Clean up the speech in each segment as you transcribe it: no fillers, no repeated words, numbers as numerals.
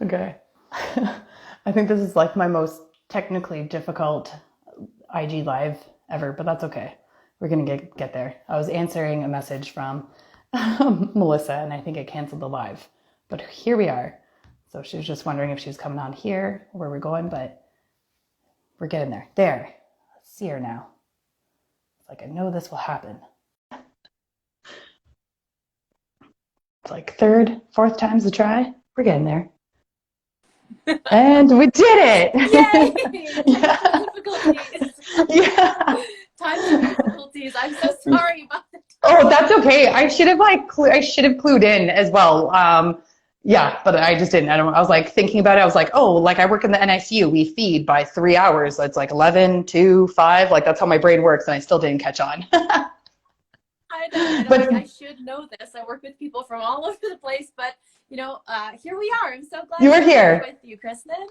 Okay. I think this is like my most technically difficult IG live ever, but that's okay. We're gonna get there. I was answering a message from Melissa, and I think it canceled the live, but here we are. So she was just wondering if she was coming on here, where we're going, but we're getting there. There. Let's see her now. It's like I know this will happen. It's like third, fourth time's the try. We're getting there. And we did Yay! it! Technical Yeah. difficulties. Yeah. Time difficulties. I'm so sorry about the Oh, time. that's okay. I should have I should have clued in as well. Yeah, but I just didn't. I don't. I was like thinking about it. I was like, oh, like I work in the NICU. We feed by 3 hours. So it's like 11, 2, 5. Like that's how my brain works, and I still didn't catch on. I know, and I'm But like, I should know this. I work with people from all over the place, but here we are. I'm so glad you to are be here here. with you, Kristen.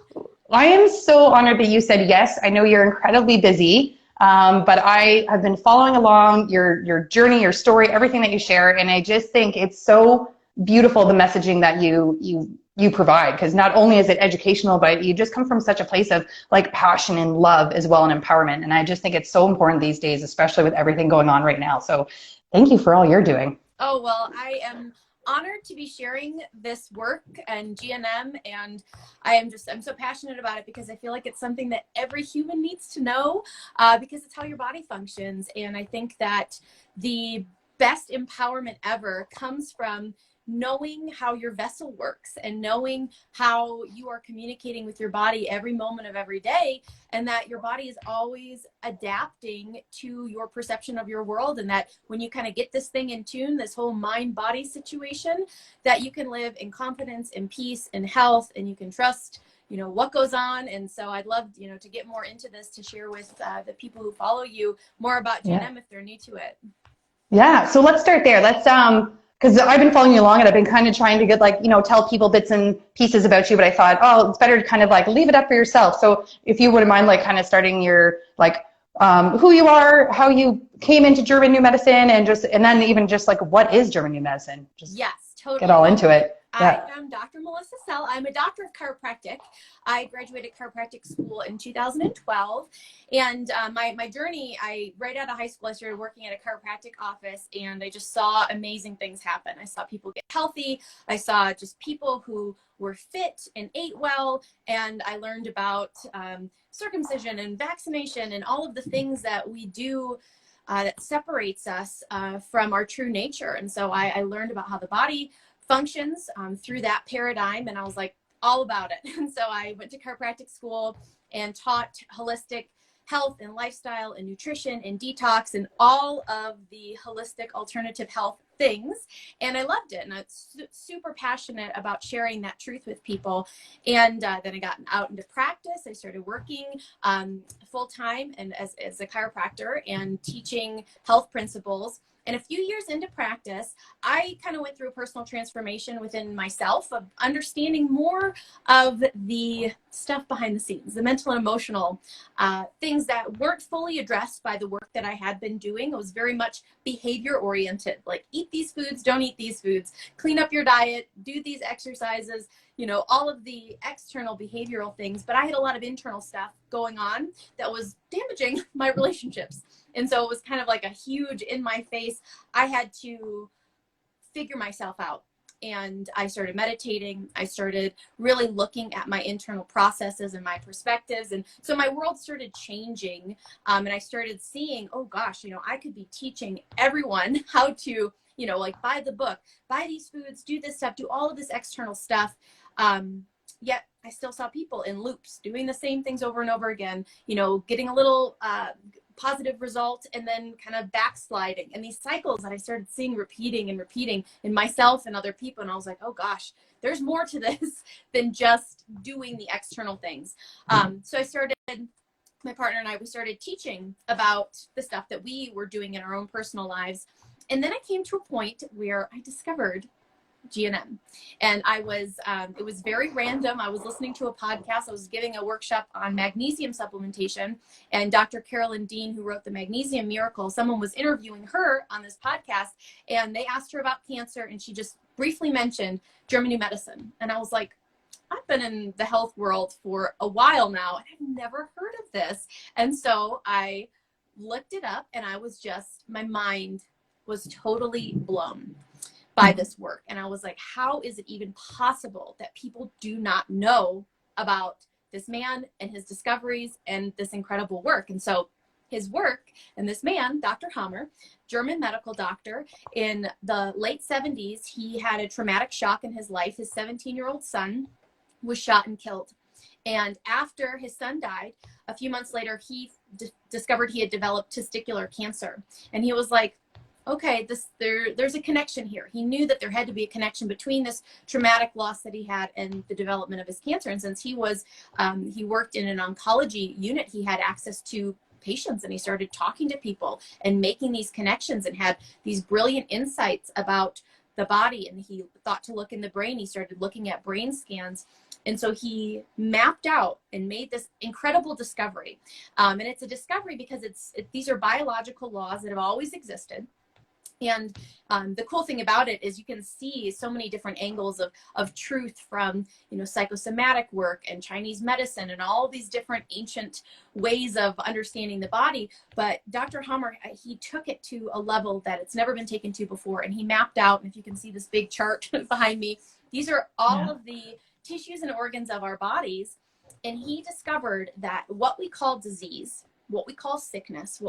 I am so honored that you said yes. I know you're incredibly busy, but I have been following along your journey, your story, everything that you share, and I just think it's so beautiful the messaging that you provide, because not only is it educational, but you just come from such a place of like passion and love as well, and empowerment. And I just think it's so important these days, especially with everything going on right now. So thank you for all you're doing. Oh, well, I am honored to be sharing this work and GNM, and I'm so passionate about it because I feel like it's something that every human needs to know, because it's how your body functions. And I think that the best empowerment ever comes from knowing how your vessel works and knowing how you are communicating with your body every moment of every day, and that your body is always adapting to your perception of your world, and that when you kind of get this thing in tune, this whole mind body situation, that you can live in confidence and peace and health, and you can trust what goes on. And so I'd love to get more into this, to share with the people who follow you more about Yeah. GNM if they're new to it. Yeah, so let's start there. Let's because I've been following you along and I've been kind of trying to get like, tell people bits and pieces about you, but I thought, oh, it's better to kind of like leave it up for yourself. So if you wouldn't mind like kind of starting your like who you are, how you came into German New Medicine, and then even just like what is German New Medicine? Just Yes, get totally. all Well, into it. I Yeah. am Dr. Melissa Sell. I'm a doctor of chiropractic. I graduated chiropractic school in 2012. And my journey, right out of high school, I started working at a chiropractic office, and I just saw amazing things happen. I saw people get healthy. I saw just people who were fit and ate well. And I learned about circumcision and vaccination and all of the things that we do that separates us from our true nature. And so I learned about how the body functions through that paradigm, and I was like all about it. And so I went to chiropractic school and taught holistic health and lifestyle and nutrition and detox and all of the holistic alternative health things, and I loved it, and I'm super passionate about sharing that truth with people. And then I got out into practice. I started working full-time and as a chiropractor and teaching health principles. And a few years into practice, I kind of went through a personal transformation within myself of understanding more of the stuff behind the scenes, the mental and emotional things that weren't fully addressed by the work that I had been doing. It was very much behavior oriented, like eat these foods, don't eat these foods, clean up your diet, do these exercises, all of the external behavioral things. But I had a lot of internal stuff going on that was damaging my relationships. And so it was kind of like a huge in my face. I had to figure myself out. And I started meditating. I started really looking at my internal processes and my perspectives. And so my world started changing. And I started seeing, oh gosh, I could be teaching everyone how to, like buy the book, buy these foods, do this stuff, do all of this external stuff. Yet I still saw people in loops doing the same things over and over again, getting a little positive result and then kind of backsliding, and these cycles that I started seeing repeating and repeating in myself and other people. And I was like, oh gosh, there's more to this than just doing the external things. So I started, my partner and I, we started teaching about the stuff that we were doing in our own personal lives. And then I came to a point where I discovered GNM. And it was very random. I was listening to a podcast. I was giving a workshop on magnesium supplementation, and Dr. Carolyn Dean, who wrote The Magnesium Miracle, someone was interviewing her on this podcast, and they asked her about cancer, and she just briefly mentioned German New Medicine. And I was like, I've been in the health world for a while now and I've never heard of this. And so I looked it up and I was just, my mind was totally blown by this work. And I was like, how is it even possible that people do not know about this man and his discoveries and this incredible work? And so his work and this man, Dr. Hammer, German medical doctor, in the late 70s, he had a traumatic shock in his life. His 17-year-old son was shot and killed. And after his son died, a few months later, he discovered he had developed testicular cancer. And he was like, okay, there's a connection here. He knew that there had to be a connection between this traumatic loss that he had and the development of his cancer. And since he worked in an oncology unit, he had access to patients and he started talking to people and making these connections and had these brilliant insights about the body. And he thought to look in the brain. He started looking at brain scans. And so he mapped out and made this incredible discovery. And it's a discovery because these are biological laws that have always existed. And the cool thing about it is you can see so many different angles of truth from, psychosomatic work and Chinese medicine and all these different ancient ways of understanding the body. But Dr. Hammer, he took it to a level that it's never been taken to before. And he mapped out, and if you can see this big chart behind me, these are all of the tissues and organs of our bodies. And he discovered that what we call disease, what we call sickness,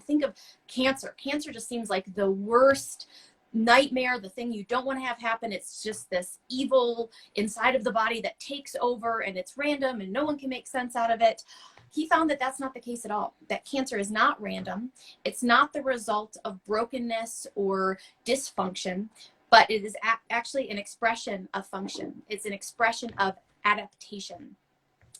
think of cancer. Cancer just seems like the worst nightmare, the thing you don't want to have happen. It's just this evil inside of the body that takes over and it's random and no one can make sense out of it. He found that that's not the case at all, that cancer is not random. It's not the result of brokenness or dysfunction, but it is actually an expression of function. It's an expression of adaptation.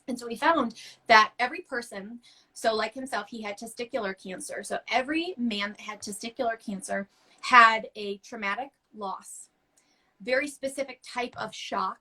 And so we found that every person, so like himself, he had testicular cancer. So every man that had testicular cancer had a traumatic loss, very specific type of shock.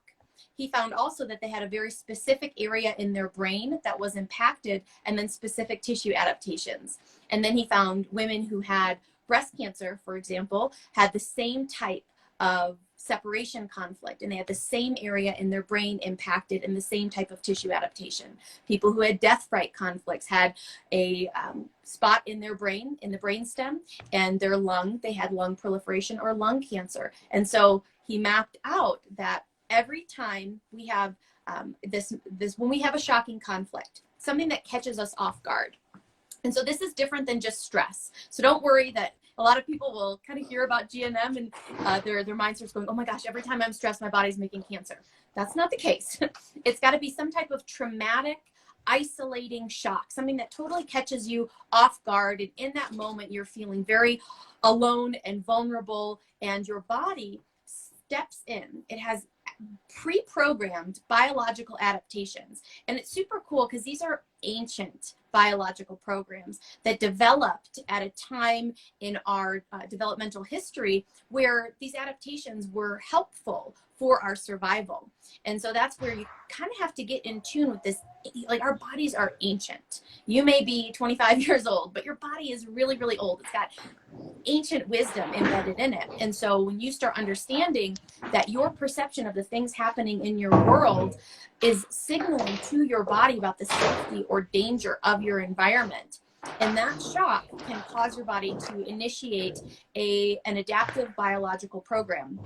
He found also that they had a very specific area in their brain that was impacted, and then specific tissue adaptations. And then he found women who had breast cancer, for example, had the same type of separation conflict, and they had the same area in their brain impacted and the same type of tissue adaptation. People who had death fright conflicts had a spot in their brain, in the brainstem, and their lung, they had lung proliferation or lung cancer. And so he mapped out that every time we have when we have a shocking conflict, something that catches us off guard. And so this is different than just stress. So don't worry that a lot of people will kind of hear about GNM and their mind starts going, oh my gosh, every time I'm stressed, my body's making cancer. That's not the case. It's got to be some type of traumatic, isolating shock, something that totally catches you off guard. And in that moment, you're feeling very alone and vulnerable, and your body steps in. It has pre-programmed biological adaptations. And it's super cool because these are ancient biological programs that developed at a time in our developmental history where these adaptations were helpful for our survival. And so that's where you kind of have to get in tune with this. Like, our bodies are ancient. You may be 25 years old, but your body is really, really old. It's got ancient wisdom embedded in it. And so when you start understanding that your perception of the things happening in your world is signaling to your body about the safety or danger of your environment, and that shock can cause your body to initiate an adaptive biological program,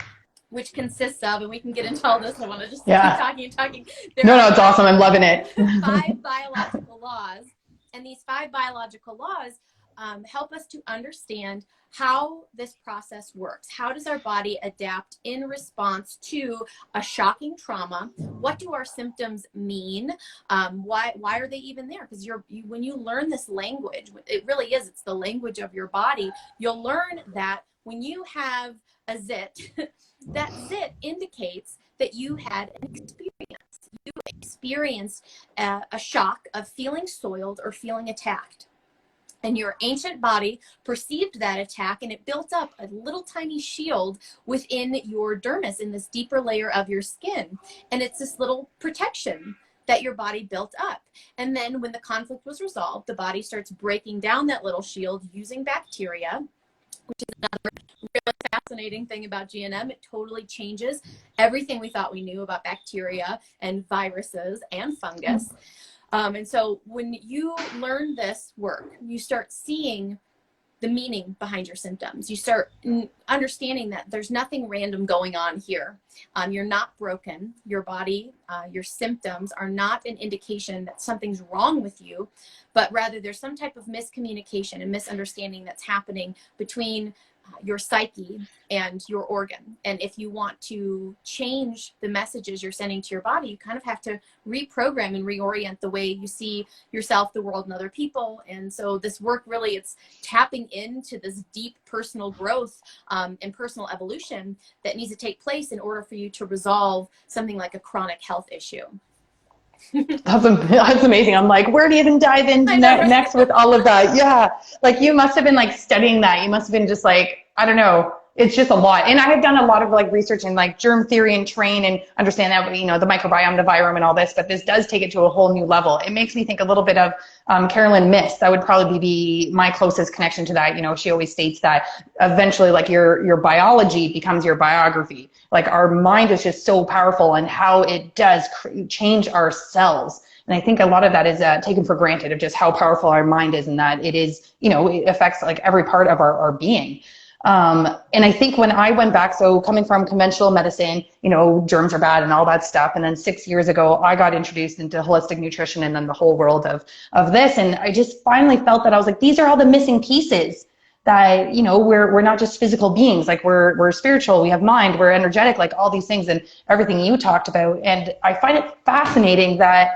which consists of, and we can get into all this, I want to just keep talking and talking. No, it's awesome. I'm loving it. 5 biological laws, and these 5 biological laws help us to understand how this process works. How does our body adapt in response to a shocking trauma? What do our symptoms mean? Why are they even there? Because when you learn this language, it really is, it's the language of your body. You'll learn that when you have a zit, that zit indicates that you had an experience. You experienced a shock of feeling soiled or feeling attacked. And your ancient body perceived that attack, and it built up a little tiny shield within your dermis, in this deeper layer of your skin. And it's this little protection that your body built up. And then when the conflict was resolved, the body starts breaking down that little shield using bacteria. Really fascinating thing about GNM. It totally changes everything we thought we knew about bacteria and viruses and fungus. And so when you learn this work, you start seeing the meaning behind your symptoms. You start understanding that there's nothing random going on here. You're not broken. Your body, your symptoms are not an indication that something's wrong with you, but rather there's some type of miscommunication and misunderstanding that's happening between your psyche and your organ. And if you want to change the messages you're sending to your body, you kind of have to reprogram and reorient the way you see yourself, the world, and other people. And so this work really, it's tapping into this deep personal growth and personal evolution that needs to take place in order for you to resolve something like a chronic health issue. That's amazing. I'm like, where do you even dive in next with all of that? Yeah. Like you must have been like studying that. You must have been just like, I don't know. It's just a lot. And I have done a lot of like research in like germ theory and train and understand that, you know, the microbiome, the virome and all this, but this does take it to a whole new level. It makes me think a little bit of Carolyn Myss. That would probably be my closest connection to that. You know, she always states that eventually like your biology becomes your biography. Like our mind is just so powerful and how it does change our cells. And I think a lot of that is taken for granted of just how powerful our mind is and that it is, you know, it affects like every part of our being. And I think when I went back, so coming from conventional medicine, you know, germs are bad and all that stuff. And then 6 years ago, I got introduced into holistic nutrition and then the whole world of this. And I just finally felt that I was like, these are all the missing pieces that, you know, we're not just physical beings, like we're spiritual, we have mind, we're energetic, like all these things and everything you talked about. And I find it fascinating that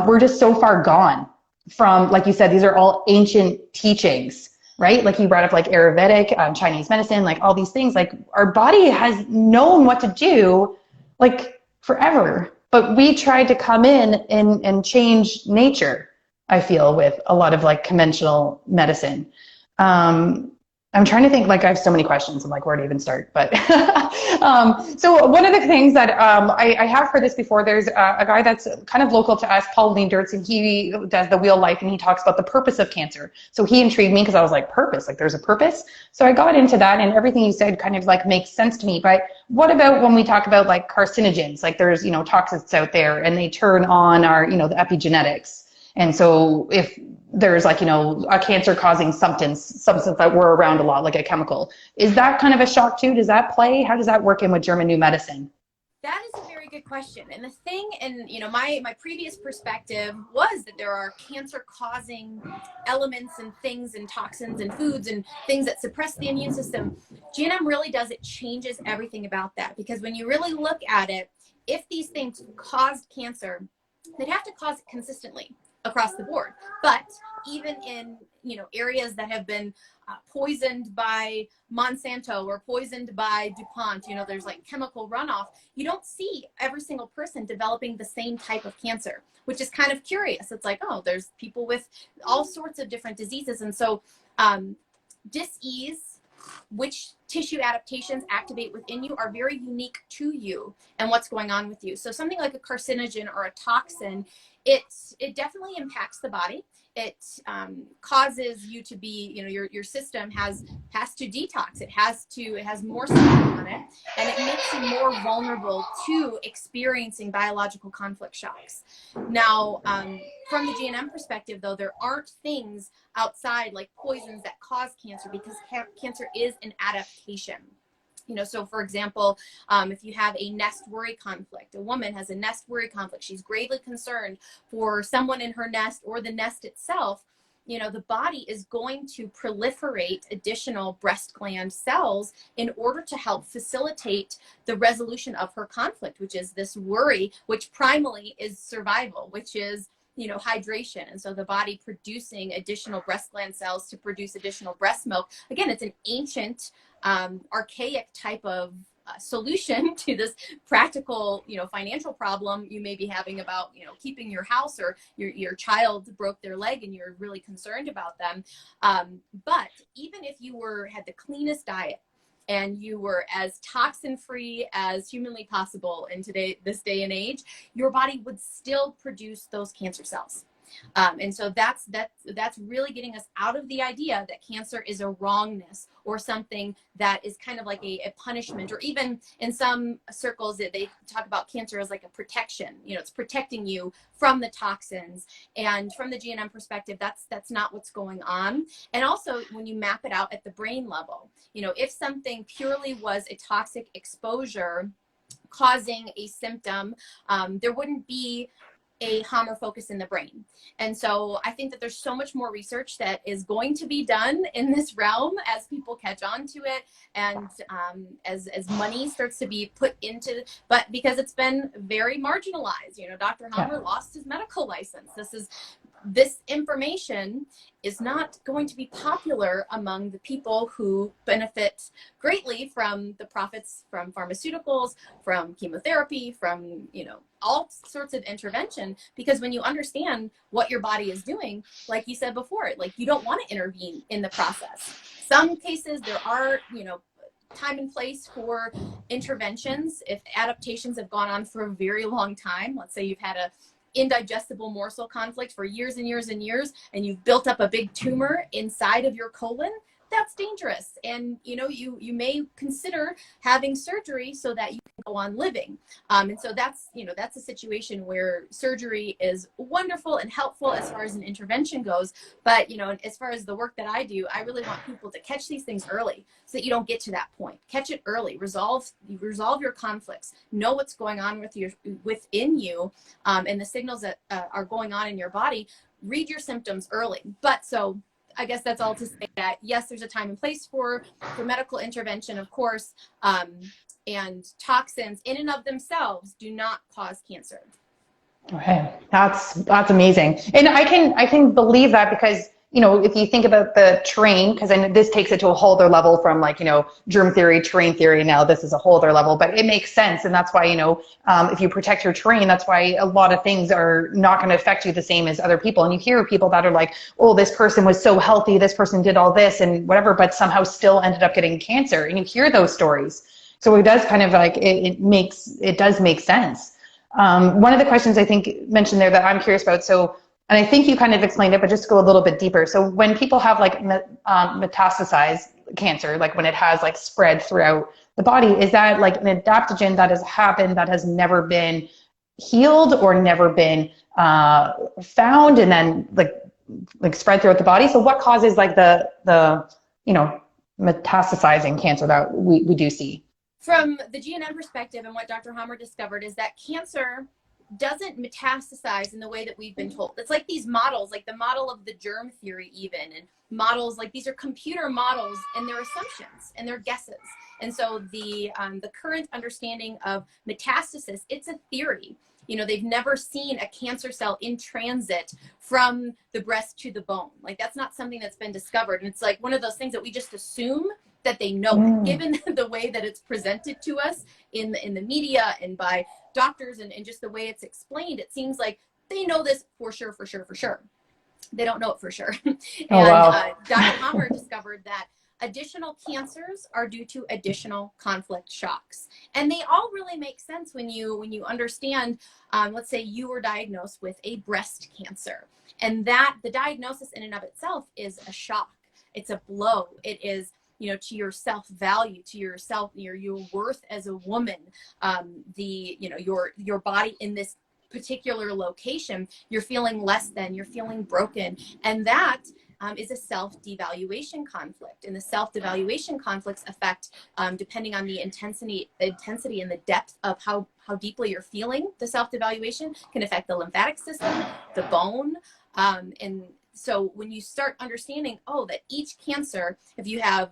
we're just so far gone from, like you said, these are all ancient teachings, right? Like you brought up like Ayurvedic, Chinese medicine, like all these things, like our body has known what to do like forever, but we tried to come in and change nature, I feel, with a lot of like conventional medicine. I'm trying to think, like I have so many questions. I'm like, where to even start? But so one of the things that I have heard this before, there's a guy that's kind of local to us, Paul Leendertz, and he does the Wheel Life, and he talks about the purpose of cancer. So he intrigued me because I was like, purpose, like there's a purpose. So I got into that, and everything you said kind of like makes sense to me. But what about when we talk about like carcinogens? Like there's, you know, toxins out there, and they turn on our, you know, the epigenetics. And so if there's like, you know, a cancer causing substance that we're around a lot, like a chemical, is that kind of a shock too? Does that play? How does that work in with German New Medicine? That is a very good question. And the thing, and you know, my previous perspective was that there are cancer causing elements and things and toxins and foods and things that suppress the immune system. GNM really does, it changes everything about that, because when you really look at it, if these things caused cancer, they'd have to cause it consistently across the board. But even in, you know, areas that have been poisoned by Monsanto or poisoned by DuPont, you know, there's like chemical runoff, you don't see every single person developing the same type of cancer, which is kind of curious. It's like, oh, there's people with all sorts of different diseases. And so dis-ease, which tissue adaptations activate within you, are very unique to you and what's going on with you. So something like a carcinogen or a toxin, it definitely impacts the body. It causes you to be, you know, your system has to detox. It has more stuff on it, and it makes you more vulnerable to experiencing biological conflict shocks. Now, from the GNM perspective, though, there aren't things outside like poisons that cause cancer, because cancer is an adaptation. You know, so for example, if you have a nest worry conflict, a woman has a nest worry conflict, she's gravely concerned for someone in her nest or the nest itself, you know, the body is going to proliferate additional breast gland cells in order to help facilitate the resolution of her conflict, which is this worry, which primally is survival, which is, you know, hydration. And so the body producing additional breast gland cells to produce additional breast milk. Again, it's an ancient, archaic type of solution to this practical, you know, financial problem you may be having about, you know, keeping your house, or your child broke their leg and you're really concerned about them. But even if you had the cleanest diet and you were as toxin free as humanly possible in this day and age, your body would still produce those cancer cells. And so that's really getting us out of the idea that cancer is a wrongness or something that is kind of like a punishment, or even in some circles that they talk about cancer as like a protection. You know, it's protecting you from the toxins. And from the GNM perspective, that's not what's going on. And also when you map it out at the brain level, you know, if something purely was a toxic exposure causing a symptom, there wouldn't be a Hammer focus in the brain. And so I think that there's so much more research that is going to be done in this realm as people catch on to it, and as money starts to be put into, but because it's been very marginalized. You know, Dr. Hammer lost his medical license. This information is not going to be popular among the people who benefit greatly from the profits from pharmaceuticals, from chemotherapy, from, you know, all sorts of intervention. Because when you understand what your body is doing, like you said before, like, you don't want to intervene in the process. Some cases there are, you know, time and place for interventions. If adaptations have gone on for a very long time, let's say you've had a indigestible morsel conflict for years and years and years, and you've built up a big tumor inside of your colon, that's dangerous. And, you know, you may consider having surgery so that you can go on living. And so that's, you know, that's a situation where surgery is wonderful and helpful as far as an intervention goes. But, you know, as far as the work that I do, I really want people to catch these things early so that you don't get to that point. Catch it early, resolve your conflicts, know what's going on within you, and the signals that are going on in your body. Read your symptoms early. But so I guess that's all to say that, yes, there's a time and place for medical intervention, of course, and toxins in and of themselves do not cause cancer. Okay, that's amazing, and I can believe that, because, you know, if you think about the terrain, because then this takes it to a whole other level from, like, you know, germ theory, terrain theory. Now this is a whole other level, but it makes sense. And that's why, you know, if you protect your terrain, that's why a lot of things are not going to affect you the same as other people. And you hear people that are like, oh, this person was so healthy, this person did all this and whatever, but somehow still ended up getting cancer. And you hear those stories. So it does kind of like, it does make sense. One of the questions I think mentioned there that I'm curious about, and I think you kind of explained it, but just to go a little bit deeper. So when people have like metastasized cancer, like when it has like spread throughout the body, is that like an adaptogen that has happened that has never been healed or never been found and then like spread throughout the body? So what causes like the you know, metastasizing cancer that we do see? From the GNM perspective, and what Dr. Hammer discovered is that cancer doesn't metastasize in the way that we've been told. It's like these models, like the model of the germ theory even, and models like these are computer models, and they're assumptions and they're guesses. And so the current understanding of metastasis, it's a theory. You know, they've never seen a cancer cell in transit from the breast to the bone. Like, that's not something that's been discovered. And it's like one of those things that we just assume that they know, given the way that it's presented to us in the media and by doctors, and just the way it's explained. It seems like they know this for sure. They don't know it for sure. And wow. Dr. Hammer discovered that additional cancers are due to additional conflict shocks. And they all really make sense when you understand, let's say you were diagnosed with a breast cancer, and that the diagnosis in and of itself is a shock. It's a blow. It is, you know, to your self-value, to yourself, your worth as a woman, you know, your body in this particular location, you're feeling less than, you're feeling broken. And that is a self-devaluation conflict. And the self-devaluation conflicts affect, depending on the intensity and the depth of how deeply you're feeling, the self-devaluation can affect the lymphatic system, the bone, and so when you start understanding, oh, that each cancer, if you have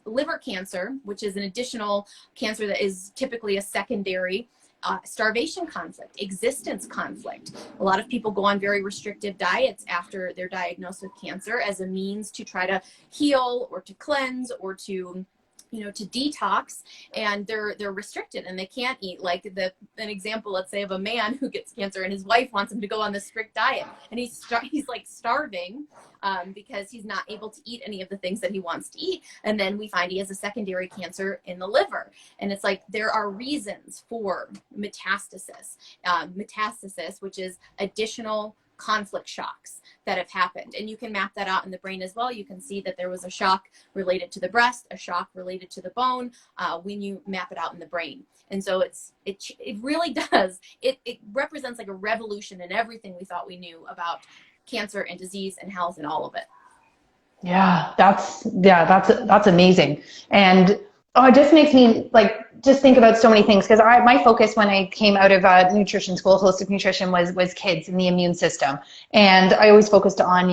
liver cancer, which is an additional cancer that is typically a secondary starvation conflict, existence conflict. A lot of people go on very restrictive diets after they're diagnosed with cancer as a means to try to heal or to cleanse or to, you know, to detox, and they're restricted and they can't eat. Like an example, let's say, of a man who gets cancer and his wife wants him to go on this strict diet, and he's like starving because he's not able to eat any of the things that he wants to eat. And then we find he has a secondary cancer in the liver. And it's like, there are reasons for metastasis, which is additional conflict shocks that have happened. And you can map that out in the brain as well. You can see that there was a shock related to the breast, a shock related to the bone, when you map it out in the brain. And so it really does. It represents like a revolution in everything we thought we knew about cancer and disease and health and all of it. Yeah, that's amazing. And oh, it just makes me like just think about so many things, because my focus when I came out of nutrition school, holistic nutrition, was kids and the immune system. And I always focused on,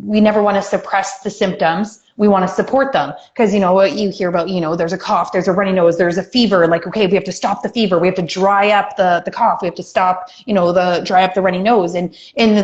we never want to suppress the symptoms. We want to support them, because what you hear about, there's a cough, there's a runny nose, there's a fever. Like, okay, we have to stop the fever. We have to dry up the cough. We have to stop, dry up the runny nose. And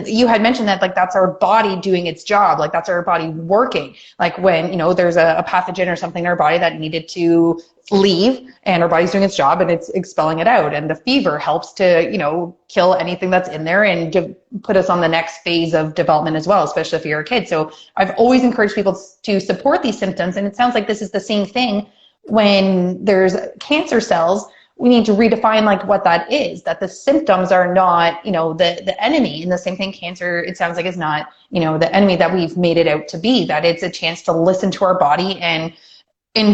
you had mentioned that, like, that's our body doing its job. Like, that's our body working. Like when, there's a pathogen or something in our body that needed to leave, and our body's doing its job and it's expelling it out. And the fever helps to, kill anything that's in there and put us on the next phase of development as well, especially if you're a kid. So I've always encouraged people to support these symptoms. And it sounds like this is the same thing when there's cancer cells. We need to redefine like what that is, that the symptoms are not, the enemy. And the same thing, cancer, it sounds like, is not, the enemy that we've made it out to be, that it's a chance to listen to our body and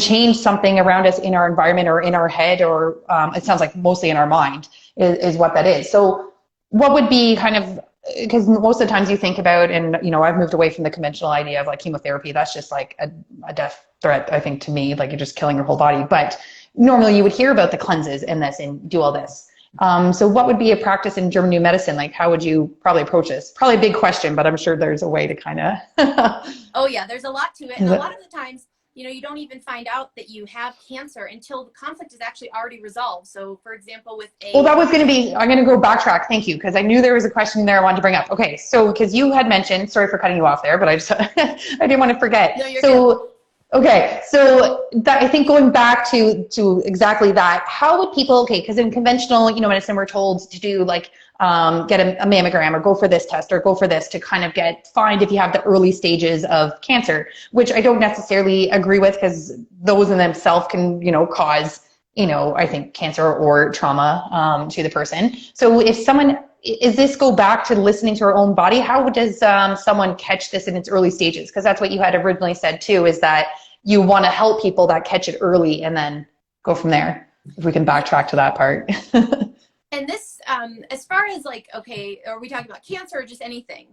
change something around us in our environment or in our head, or it sounds like mostly in our mind is what that is. So what would be kind of, because most of the times you think about, and I've moved away from the conventional idea of like chemotherapy. That's just like a death threat, I think, to me. Like, you're just killing your whole body. But normally you would hear about the cleanses and this and do all this. So what would be a practice in German new medicine? Like, how would you probably approach this? Probably a big question, but I'm sure there's a way to kind of. Oh yeah, there's a lot to it. And a lot of the times, you don't even find out that you have cancer until the conflict is actually already resolved. So for example, with Well, that was going to be, I'm going to go backtrack. Thank you. Because I knew there was a question there I wanted to bring up. Okay. So, because you had mentioned, sorry for cutting you off there, but I just, I didn't want to forget. No, you're good. Okay. So that, I think going back to exactly that, how would people, okay, because in conventional, medicine, we're told to do like, get a mammogram or go for this test or go for this to kind of find if you have the early stages of cancer, which I don't necessarily agree with, because those in themselves can, cause, I think cancer or trauma to the person. So if someone, is this go back to listening to our own body? How does someone catch this in its early stages? Because that's what you had originally said too, is that you want to help people that catch it early and then go from there. If we can backtrack to that part. And this, as far as like, okay, are we talking about cancer or just anything?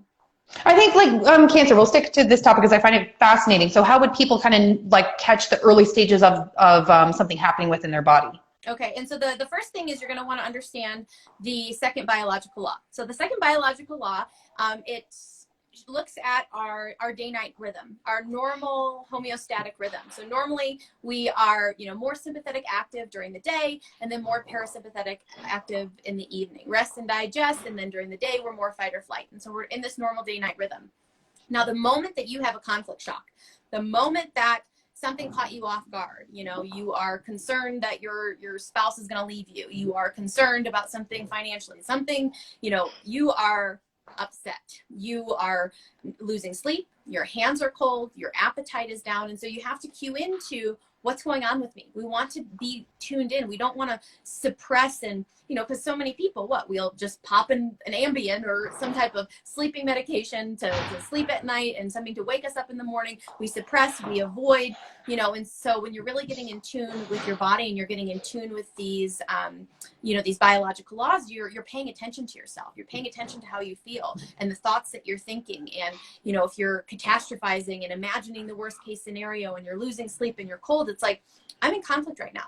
I think like cancer, we'll stick to this topic because I find it fascinating. So how would people kind of like catch the early stages of something happening within their body? Okay, and so the first thing is you're going to want to understand the second biological law. So the second biological law, it looks at our day-night rhythm, our normal homeostatic rhythm. So normally we are, more sympathetic active during the day, and then more parasympathetic active in the evening. Rest and digest, and then during the day we're more fight or flight. And so we're in this normal day-night rhythm. Now, the moment that you have a conflict shock, the moment that something caught you off guard, you are concerned that your spouse is going to leave you, you are concerned about something financially, something, you are upset, you are losing sleep, your hands are cold, your appetite is down, and so you have to cue into what's going on with me. We want to be tuned in. We don't want to suppress and, because so many people, we'll just pop in an Ambien or some type of sleeping medication to sleep at night and something to wake us up in the morning. We suppress, we avoid, and so when you're really getting in tune with your body and you're getting in tune with these, these biological laws, you're paying attention to yourself. You're paying attention to how you feel and the thoughts that you're thinking. And, if you're catastrophizing and imagining the worst case scenario and you're losing sleep and you're cold, it's like, I'm in conflict right now.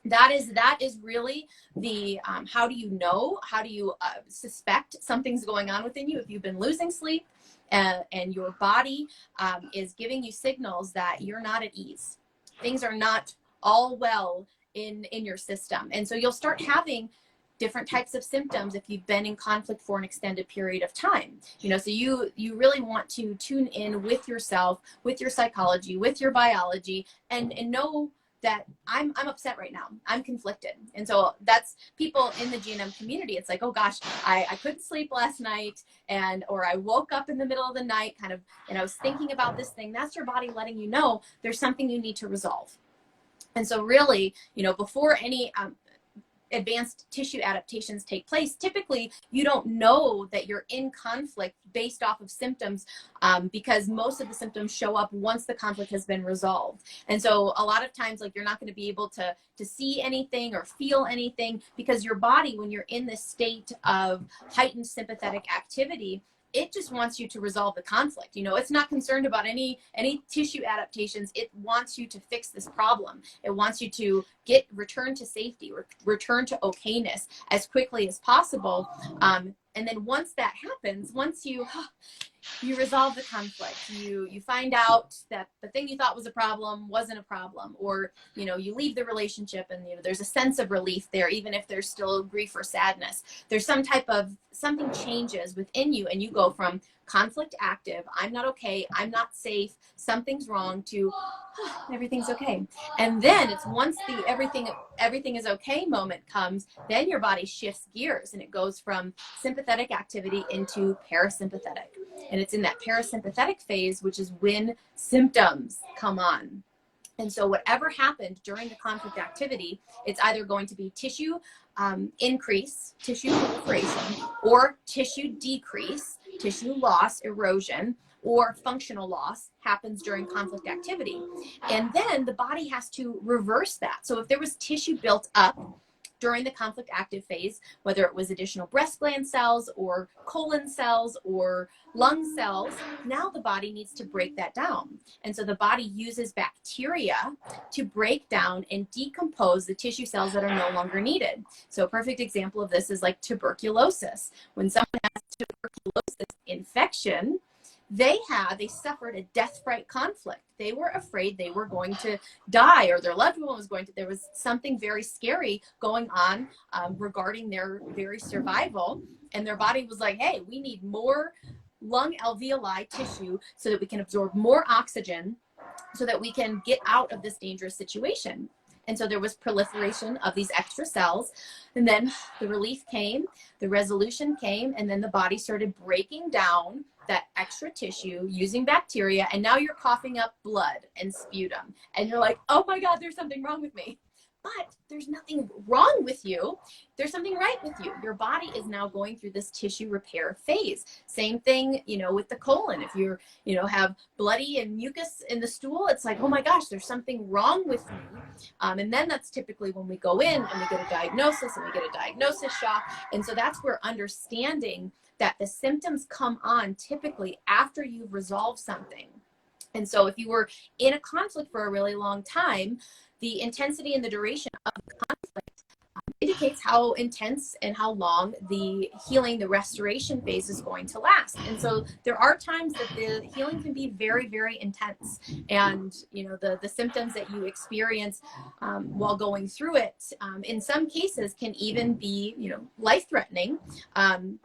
That is really the, how do you know, how do you suspect something's going on within you? If you've been losing sleep and your body is giving you signals that you're not at ease. Things are not all well in your system. And so you'll start having different types of symptoms if you've been in conflict for an extended period of time. So you really want to tune in with yourself, with your psychology, with your biology, and know that I'm upset right now. I'm conflicted. And so that's people in the GNM community. It's like, oh gosh, I couldn't sleep last night, or I woke up in the middle of the night and I was thinking about this thing. That's your body letting you know there's something you need to resolve. And so really, before any advanced tissue adaptations take place, typically you don't know that you're in conflict based off of symptoms, because most of the symptoms show up once the conflict has been resolved. And so a lot of times, like, you're not going to be able to see anything or feel anything, because your body, when you're in this state of heightened sympathetic activity, it just wants you to resolve the conflict. You know, it's not concerned about any tissue adaptations. It wants you to fix this problem. It wants you to return to safety, return to okayness as quickly as possible. And then once that happens, once you resolve the conflict, you find out that the thing you thought was a problem wasn't a problem, or, you know, you leave the relationship and, you know, there's a sense of relief there, even if there's still grief or sadness. There's something changes within you, and you go from conflict active, I'm not okay, I'm not safe, something's wrong, to everything's okay. And then it's once the everything is okay moment comes, then your body shifts gears and it goes from sympathetic activity into parasympathetic. And it's in that parasympathetic phase, which is when symptoms come on. And so whatever happened during the conflict activity, it's either going to be tissue increase, tissue proliferation, or tissue decrease, tissue loss, erosion, or functional loss happens during conflict activity. And then the body has to reverse that. So if there was tissue built up during the conflict active phase, whether it was additional breast gland cells or colon cells or lung cells, now the body needs to break that down. And so the body uses bacteria to break down and decompose the tissue cells that are no longer needed. So a perfect example of this is like tuberculosis. When someone has tuberculosis infection, they suffered a death-fright conflict. They were afraid they were going to die, or their loved one was going to, there was something very scary going on regarding their very survival. And their body was like, hey, we need more lung alveoli tissue so that we can absorb more oxygen so that we can get out of this dangerous situation. And so there was proliferation of these extra cells. And then the relief came, the resolution came, and then the body started breaking down that extra tissue using bacteria. And now you're coughing up blood and sputum. And you're like, oh my God, there's something wrong with me. But there's nothing wrong with you. There's something right with you. Your body is now going through this tissue repair phase. Same thing, you know, with the colon. If you're, you know, have bloody and mucus in the stool, it's like, oh my gosh, there's something wrong with me. And then that's typically when we go in and we get a diagnosis, and we get a diagnosis shock. And so that's where understanding that the symptoms come on typically after you've resolved something. And so if you were in a conflict for a really long time, the intensity and the duration of the conflict indicates how intense and how long the healing, the restoration phase is going to last. And so there are times that the healing can be very, very intense. And, you know, the symptoms that you experience while going through it, in some cases can even be, you know, life-threatening,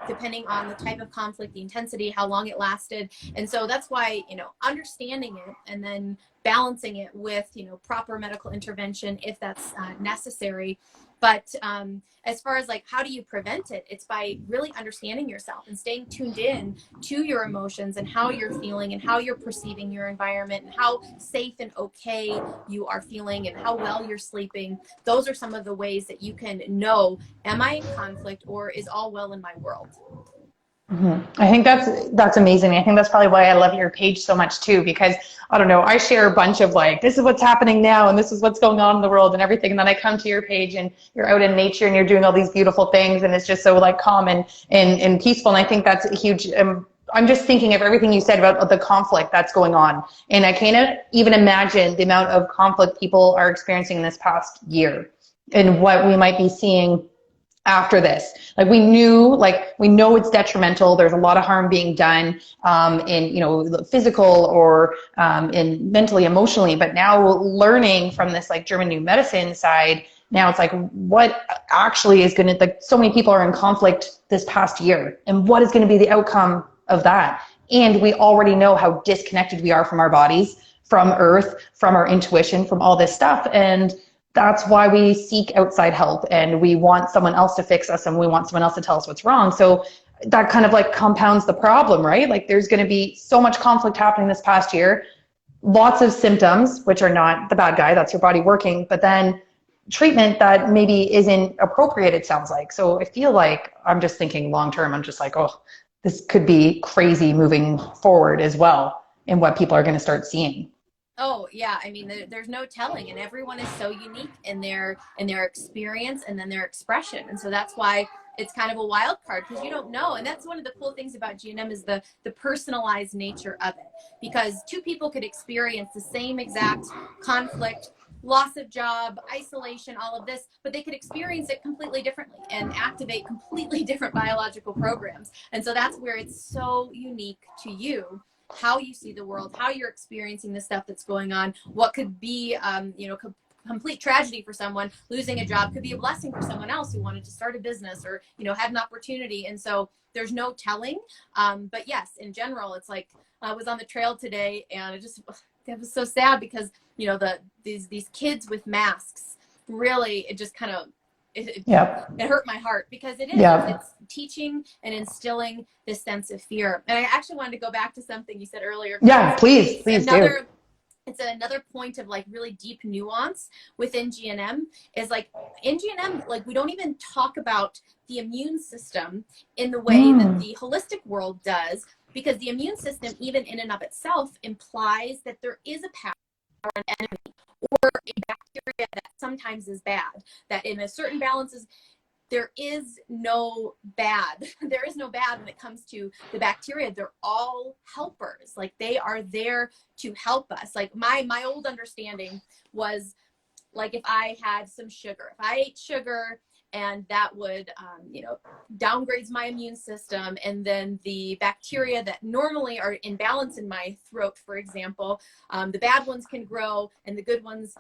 depending on the type of conflict, the intensity, how long it lasted. And so that's why, you know, understanding it and then balancing it with, you know, proper medical intervention if that's necessary. But as far as like, how do you prevent it? It's by really understanding yourself and staying tuned in to your emotions and how you're feeling and how you're perceiving your environment and how safe and okay you are feeling and how well you're sleeping. Those are some of the ways that you can know, am I in conflict, or is all well in my world? Mm-hmm. I think that's amazing. I think that's probably why I love your page so much too, because I don't know, I share a bunch of like, this is what's happening now and this is what's going on in the world and everything. And then I come to your page and you're out in nature and you're doing all these beautiful things and it's just so like calm and peaceful. And I think that's a huge, I'm just thinking of everything you said about the conflict that's going on. And I can't even imagine the amount of conflict people are experiencing in this past year and what we might be seeing after this. Like we know it's detrimental. There's a lot of harm being done in, you know, physical or in mentally, emotionally, but now learning from this like German New Medicine side, now it's like what actually is going to, like so many people are in conflict this past year and what is going to be the outcome of that. And we already know how disconnected we are from our bodies, from earth, from our intuition, from all this stuff. And that's why we seek outside help and we want someone else to fix us and we want someone else to tell us what's wrong. So that kind of like compounds the problem, right? Like there's going to be so much conflict happening this past year, lots of symptoms, which are not the bad guy, that's your body working, but then treatment that maybe isn't appropriate, it sounds like. So I feel like I'm just thinking long term, I'm just like, oh, this could be crazy moving forward as well in what people are going to start seeing. Oh yeah, I mean, there's no telling, and everyone is so unique in their experience and then their expression, and so that's why it's kind of a wild card because you don't know. And that's one of the cool things about GNM is the personalized nature of it, because two people could experience the same exact conflict, loss of job, isolation, all of this, but they could experience it completely differently and activate completely different biological programs. And so that's where it's so unique to you, how you see the world, how you're experiencing the stuff that's going on, what could be, complete tragedy for someone. Losing a job could be a blessing for someone else who wanted to start a business or, had an opportunity. And so there's no telling. But yes, in general, it's like I was on the trail today and it was so sad because, these kids with masks, really, it just kind of, Yep. it hurt my heart because it is, Yep. it's teaching and instilling this sense of fear. And I actually wanted to go back to something you said earlier. Yeah, please do. It's another point of like really deep nuance within GNM is like in GNM, like we don't even talk about the immune system in the way that the holistic world does, because the immune system, even in and of itself, implies that there is a power, an enemy, or a bacteria that sometimes is bad, that in a certain balances, there is no bad. There is no bad when it comes to the bacteria. They're all helpers. Like they are there to help us. Like my old understanding was like if I had some sugar, if I ate sugar and that would, downgrades my immune system. And then the bacteria that normally are in balance in my throat, for example, the bad ones can grow and the good ones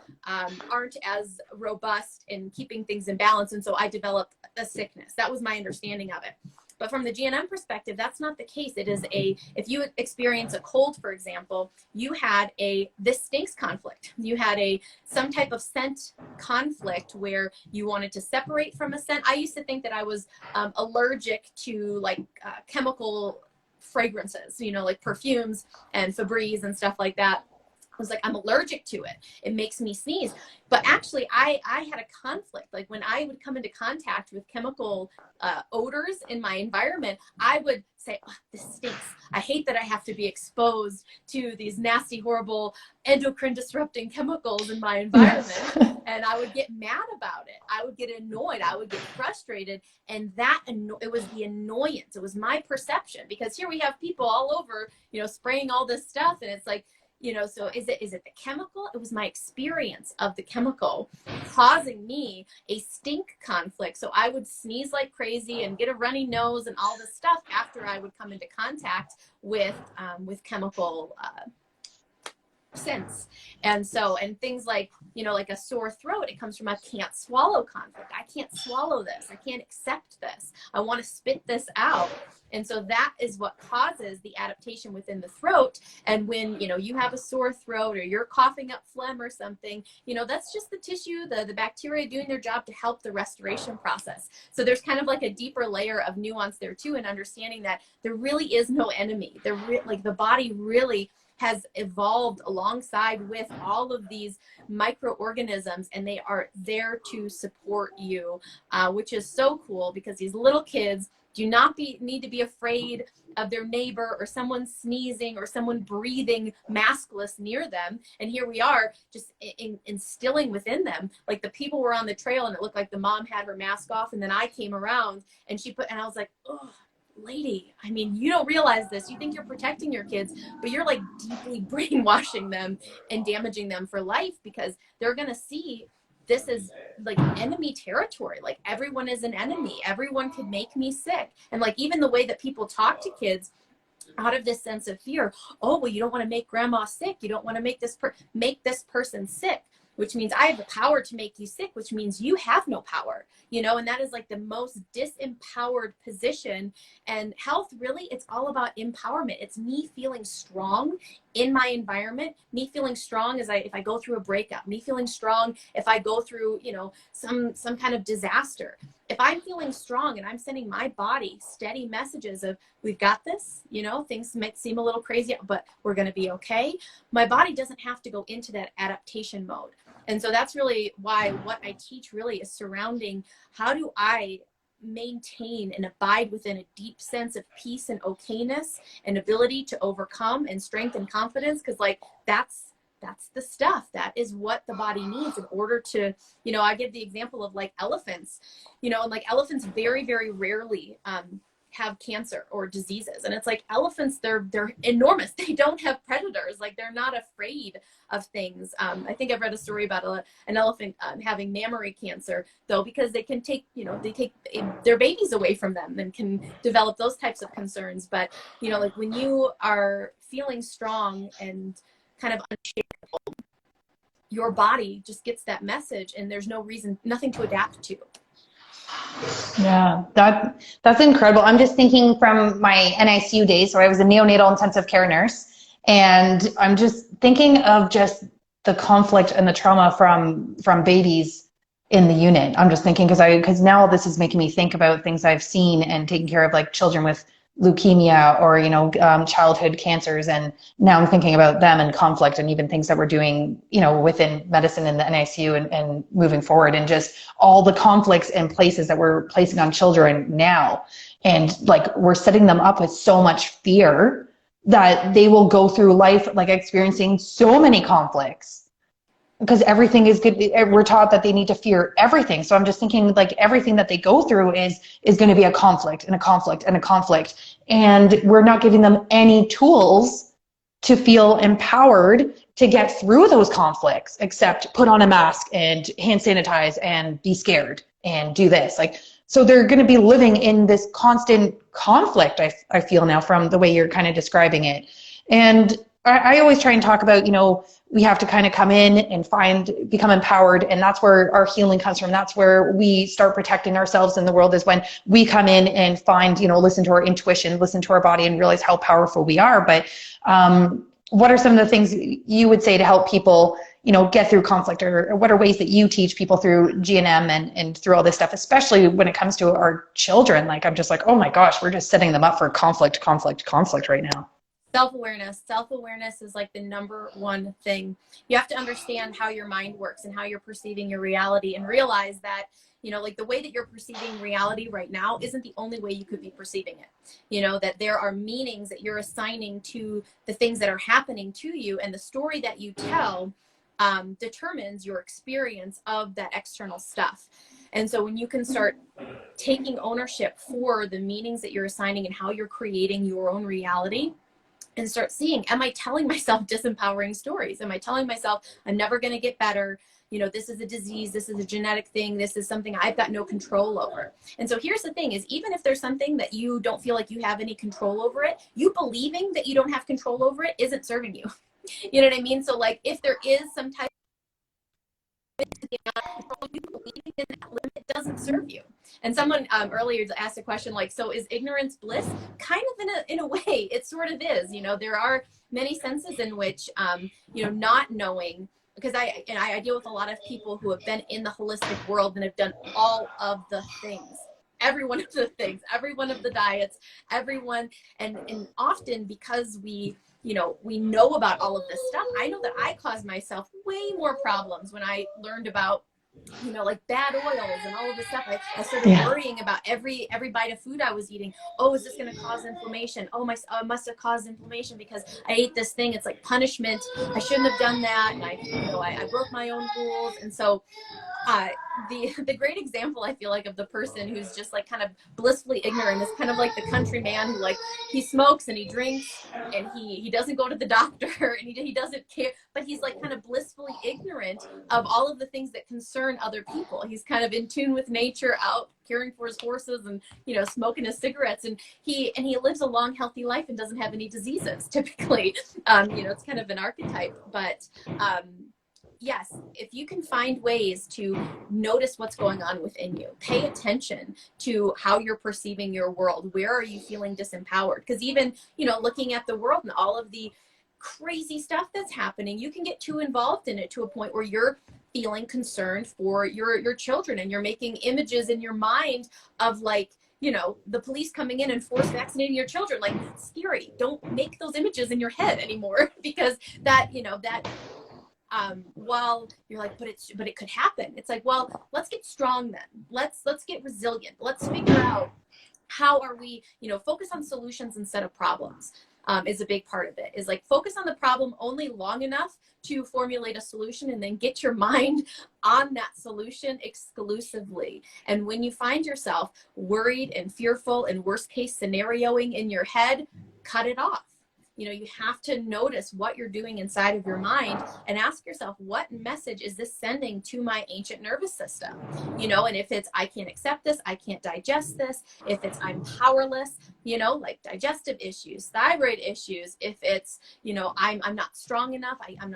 aren't as robust in keeping things in balance. And so I developed a sickness. That was my understanding of it. But from the GNM perspective, that's not the case. It is if you experience a cold, for example, you had this stinks conflict. You had some type of scent conflict where you wanted to separate from a scent. I used to think that I was allergic to like chemical fragrances, like perfumes and Febreze and stuff like that. I was like, I'm allergic to it. It makes me sneeze. But actually, I had a conflict. Like when I would come into contact with chemical odors in my environment, I would say, oh, this stinks. I hate that I have to be exposed to these nasty, horrible, endocrine disrupting chemicals in my environment. Yes. And I would get mad about it. I would get annoyed. I would get frustrated. And it was the annoyance. It was my perception, because here we have people all over, spraying all this stuff. And it's like, so is it the chemical? It was my experience of the chemical causing me a stink conflict. So I would sneeze like crazy and get a runny nose and all this stuff after I would come into contact with chemical scents. And things like, like a sore throat, it comes from a can't swallow conflict. I can't swallow this. I can't accept this. I want to spit this out. And so that is what causes the adaptation within the throat. And when, you have a sore throat or you're coughing up phlegm or something, that's just the tissue, the bacteria doing their job to help the restoration process. So there's kind of like a deeper layer of nuance there too, and understanding that there really is no enemy. The body really has evolved alongside with all of these microorganisms, and they are there to support you, which is so cool, because these little kids do not need to be afraid of their neighbor or someone sneezing or someone breathing maskless near them. And here we are just instilling within them, like the people were on the trail and it looked like the mom had her mask off, and then I came around and I was like, oh, lady, I mean, you don't realize this. You think you're protecting your kids, but you're like deeply brainwashing them and damaging them for life, because they're going to see this is like enemy territory. Like everyone is an enemy. Everyone could make me sick. And like even the way that people talk to kids out of this sense of fear, oh, well, you don't want to make grandma sick. You don't want to make this person sick, which means I have the power to make you sick, which means you have no power, and that is like the most disempowered position. And health, really, it's all about empowerment. It's me feeling strong in my environment, me feeling strong if I go through a breakup, me feeling strong if I go through, some kind of disaster. If I'm feeling strong and I'm sending my body steady messages of, we've got this, things might seem a little crazy, but we're going to be okay. My body doesn't have to go into that adaptation mode. And so that's really why what I teach really is surrounding how do I maintain and abide within a deep sense of peace and okayness and ability to overcome and strength and confidence, because like that's the stuff that is what the body needs in order to, you know, I give the example of like elephants, you know, and like elephants very, very rarely have cancer or diseases. And it's like elephants, they're enormous. They don't have predators. Like they're not afraid of things. I think I've read a story about an elephant having mammary cancer, though, because they can take, you know, they take their babies away from them and can develop those types of concerns. But, you know, like when you are feeling strong and kind of unshakable, your body just gets that message and there's no reason, nothing to adapt to. Yeah, that's incredible. I'm just thinking from my NICU days, so I was a neonatal intensive care nurse, and I'm just thinking of just the conflict and the trauma from babies in the unit. I'm just thinking because now this is making me think about things I've seen and taking care of like children with leukemia or, you know, childhood cancers. And now I'm thinking about them and conflict and even things that we're doing, you know, within medicine in the NICU and moving forward, and just all the conflicts and places that we're placing on children now. And like, we're setting them up with so much fear that they will go through life like experiencing so many conflicts because everything is good. We're taught that they need to fear everything. So I'm just thinking like everything that they go through is going to be a conflict and a conflict and a conflict. And we're not giving them any tools to feel empowered to get through those conflicts, except put on a mask and hand sanitize and be scared and do this. Like, so they're going to be living in this constant conflict, I feel now, from the way you're kind of describing it. And I always try and talk about, you know, we have to kind of come in and become empowered. And that's where our healing comes from. That's where we start protecting ourselves in the world, is when we come in and find, you know, listen to our intuition, listen to our body, and realize how powerful we are. But what are some of the things you would say to help people, you know, get through conflict, or what are ways that you teach people through GNM and through all this stuff, especially when it comes to our children? Like, I'm just like, oh my gosh, we're just setting them up for conflict right now. Self-awareness is like the number one thing. You have to understand how your mind works and how you're perceiving your reality, and realize that, you know, like the way that you're perceiving reality right now isn't the only way you could be perceiving it. You know, that there are meanings that you're assigning to the things that are happening to you, and the story that you tell determines your experience of that external stuff. And so when you can start taking ownership for the meanings that you're assigning and how you're creating your own reality, and start seeing, am I telling myself disempowering stories? Am I telling myself I'm never going to get better? You know, this is a disease, this is a genetic thing, this is something I've got no control over. And so here's the thing, is even if there's something that you don't feel like you have any control over it, you believing that you don't have control over it isn't serving you. You know what I mean? So like, if there is some type of control, you believing in that limit doesn't serve you. And someone earlier asked a question like, so is ignorance bliss? Kind of in a way, it sort of is. You know, there are many senses in which, you know, not knowing, because I deal with a lot of people who have been in the holistic world and have done all of the things, every one of the things, every one of the diets, everyone, and often because we know about all of this stuff, I know that I caused myself way more problems when I learned about, you know, like bad oils and all of this stuff. I started worrying about every bite of food I was eating. Oh, is this going to cause inflammation? Oh, I must have caused inflammation because I ate this thing. It's like punishment. I shouldn't have done that. And I broke my own rules. And so the great example, I feel like, of the person who's just like kind of blissfully ignorant is kind of like the country man who, like, he smokes and he drinks and he doesn't go to the doctor and he doesn't care, but he's like kind of blissfully ignorant of all of the things that concern other people. He's kind of in tune with nature, out caring for his horses and, you know, smoking his cigarettes, and he lives a long, healthy life and doesn't have any diseases typically. You know, it's kind of an archetype, but yes, if you can find ways to notice what's going on within you, pay attention to how you're perceiving your world. Where are you feeling disempowered? Because even, you know, looking at the world and all of the crazy stuff that's happening, you can get too involved in it to a point where you're feeling concerned for your children, and you're making images in your mind of, like, you know, the police coming in and force vaccinating your children. Like, that's scary. Don't make those images in your head anymore, because that, you know, that Well, you're like, but it could happen. It's like, well, let's get strong then. Let's get resilient. Let's figure out how are we, focus on solutions instead of problems. Is a big part of it, is like focus on the problem only long enough to formulate a solution, and then get your mind on that solution exclusively. And when you find yourself worried and fearful and worst case scenarioing in your head, cut it off. You have to notice what you're doing inside of your mind and ask yourself, what message is this sending to my ancient nervous system? And if it's, I can't accept this, I can't digest this, if it's, I'm powerless, like digestive issues, thyroid issues, if it's, I'm not strong enough, I'm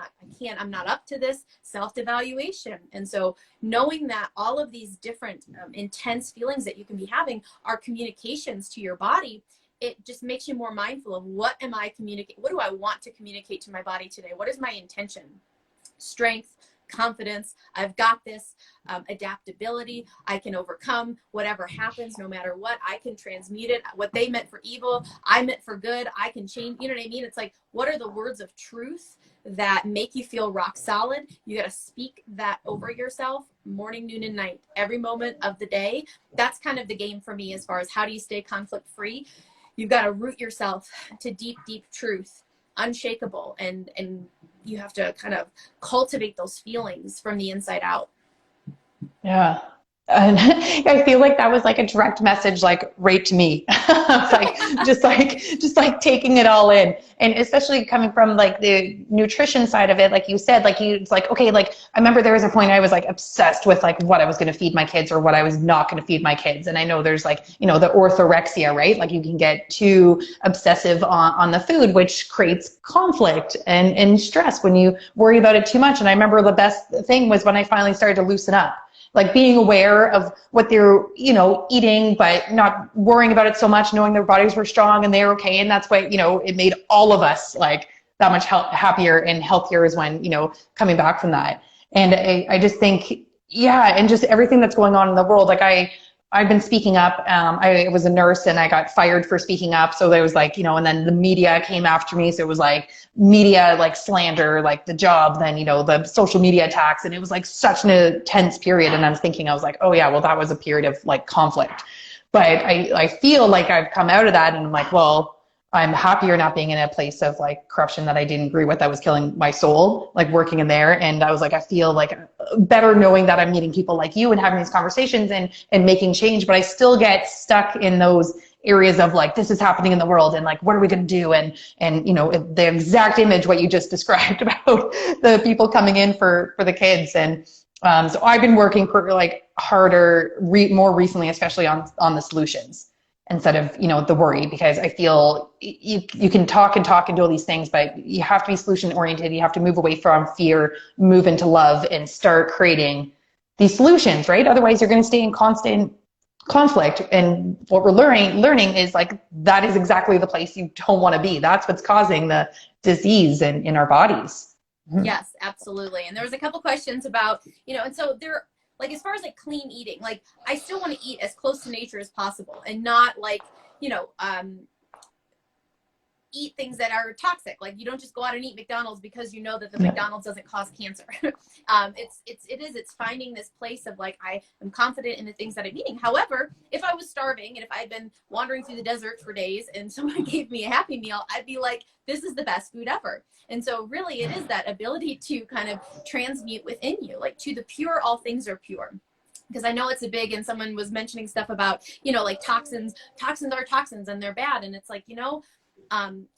not up to this, self-devaluation. And so knowing that all of these different intense feelings that you can be having are communications to your body, it just makes you more mindful of what am I communicating? What do I want to communicate to my body today? What is my intention? Strength, confidence, I've got this, adaptability, I can overcome whatever happens, no matter what, I can transmute it. What they meant for evil, I meant for good, I can change, you know what I mean? It's like, what are the words of truth that make you feel rock solid? You got to speak that over yourself morning, noon, and night, every moment of the day. That's kind of the game for me as far as how do you stay conflict free. You've got to root yourself to deep, deep truth, unshakable, and you have to kind of cultivate those feelings from the inside out. Yeah. And I feel like that was like a direct message, like right to me. like, just like taking it all in. And especially coming from like the nutrition side of it, like you said, like it's like, okay, like I remember there was a point I was like obsessed with like what I was going to feed my kids or what I was not going to feed my kids. And I know there's like, the orthorexia, right? Like you can get too obsessive on the food, which creates conflict and stress when you worry about it too much. And I remember the best thing was when I finally started to loosen up. Like being aware of what they're, eating, but not worrying about it so much, knowing their bodies were strong and they're okay. And that's why, it made all of us like that much happier and healthier is when, coming back from that. And I just think, yeah, and just everything that's going on in the world. Like I've been speaking up. I was a nurse and I got fired for speaking up. So there was like, and then the media came after me. So it was like media, like slander, like the job, then, the social media attacks. And it was like such an intense period. And I was like, oh yeah, well, that was a period of like conflict. But I feel like I've come out of that and I'm like, well, I'm happier not being in a place of like corruption that I didn't agree with, that was killing my soul, like working in there. And I was like, I feel like better knowing that I'm meeting people like you and having these conversations and making change, but I still get stuck in those areas of like, this is happening in the world and like, what are we going to do? And the exact image, what you just described about the people coming in for the kids. And so I've been working for like harder, more recently, especially on the solutions, instead of, the worry, because I feel you can talk and do all these things, but you have to be solution oriented. You have to move away from fear, move into love, and start creating these solutions, right? Otherwise you're going to stay in constant conflict. And what we're learning is like, that is exactly the place you don't want to be. That's what's causing the disease in our bodies. Mm-hmm. Yes, absolutely. And there was a couple questions about, and so there, like, as far as like clean eating, like I still want to eat as close to nature as possible and not like, eat things that are toxic. Like you don't just go out and eat McDonald's because you know that the McDonald's doesn't cause cancer. It's finding this place of like, I am confident in the things that I'm eating. However, if I was starving and if I'd been wandering through the desert for days and someone gave me a Happy Meal, I'd be like, this is the best food ever. And so really it is that ability to kind of transmute within you, like to the pure, all things are pure. Because I know it's a big, and someone was mentioning stuff about, like toxins are toxins and they're bad. And it's like,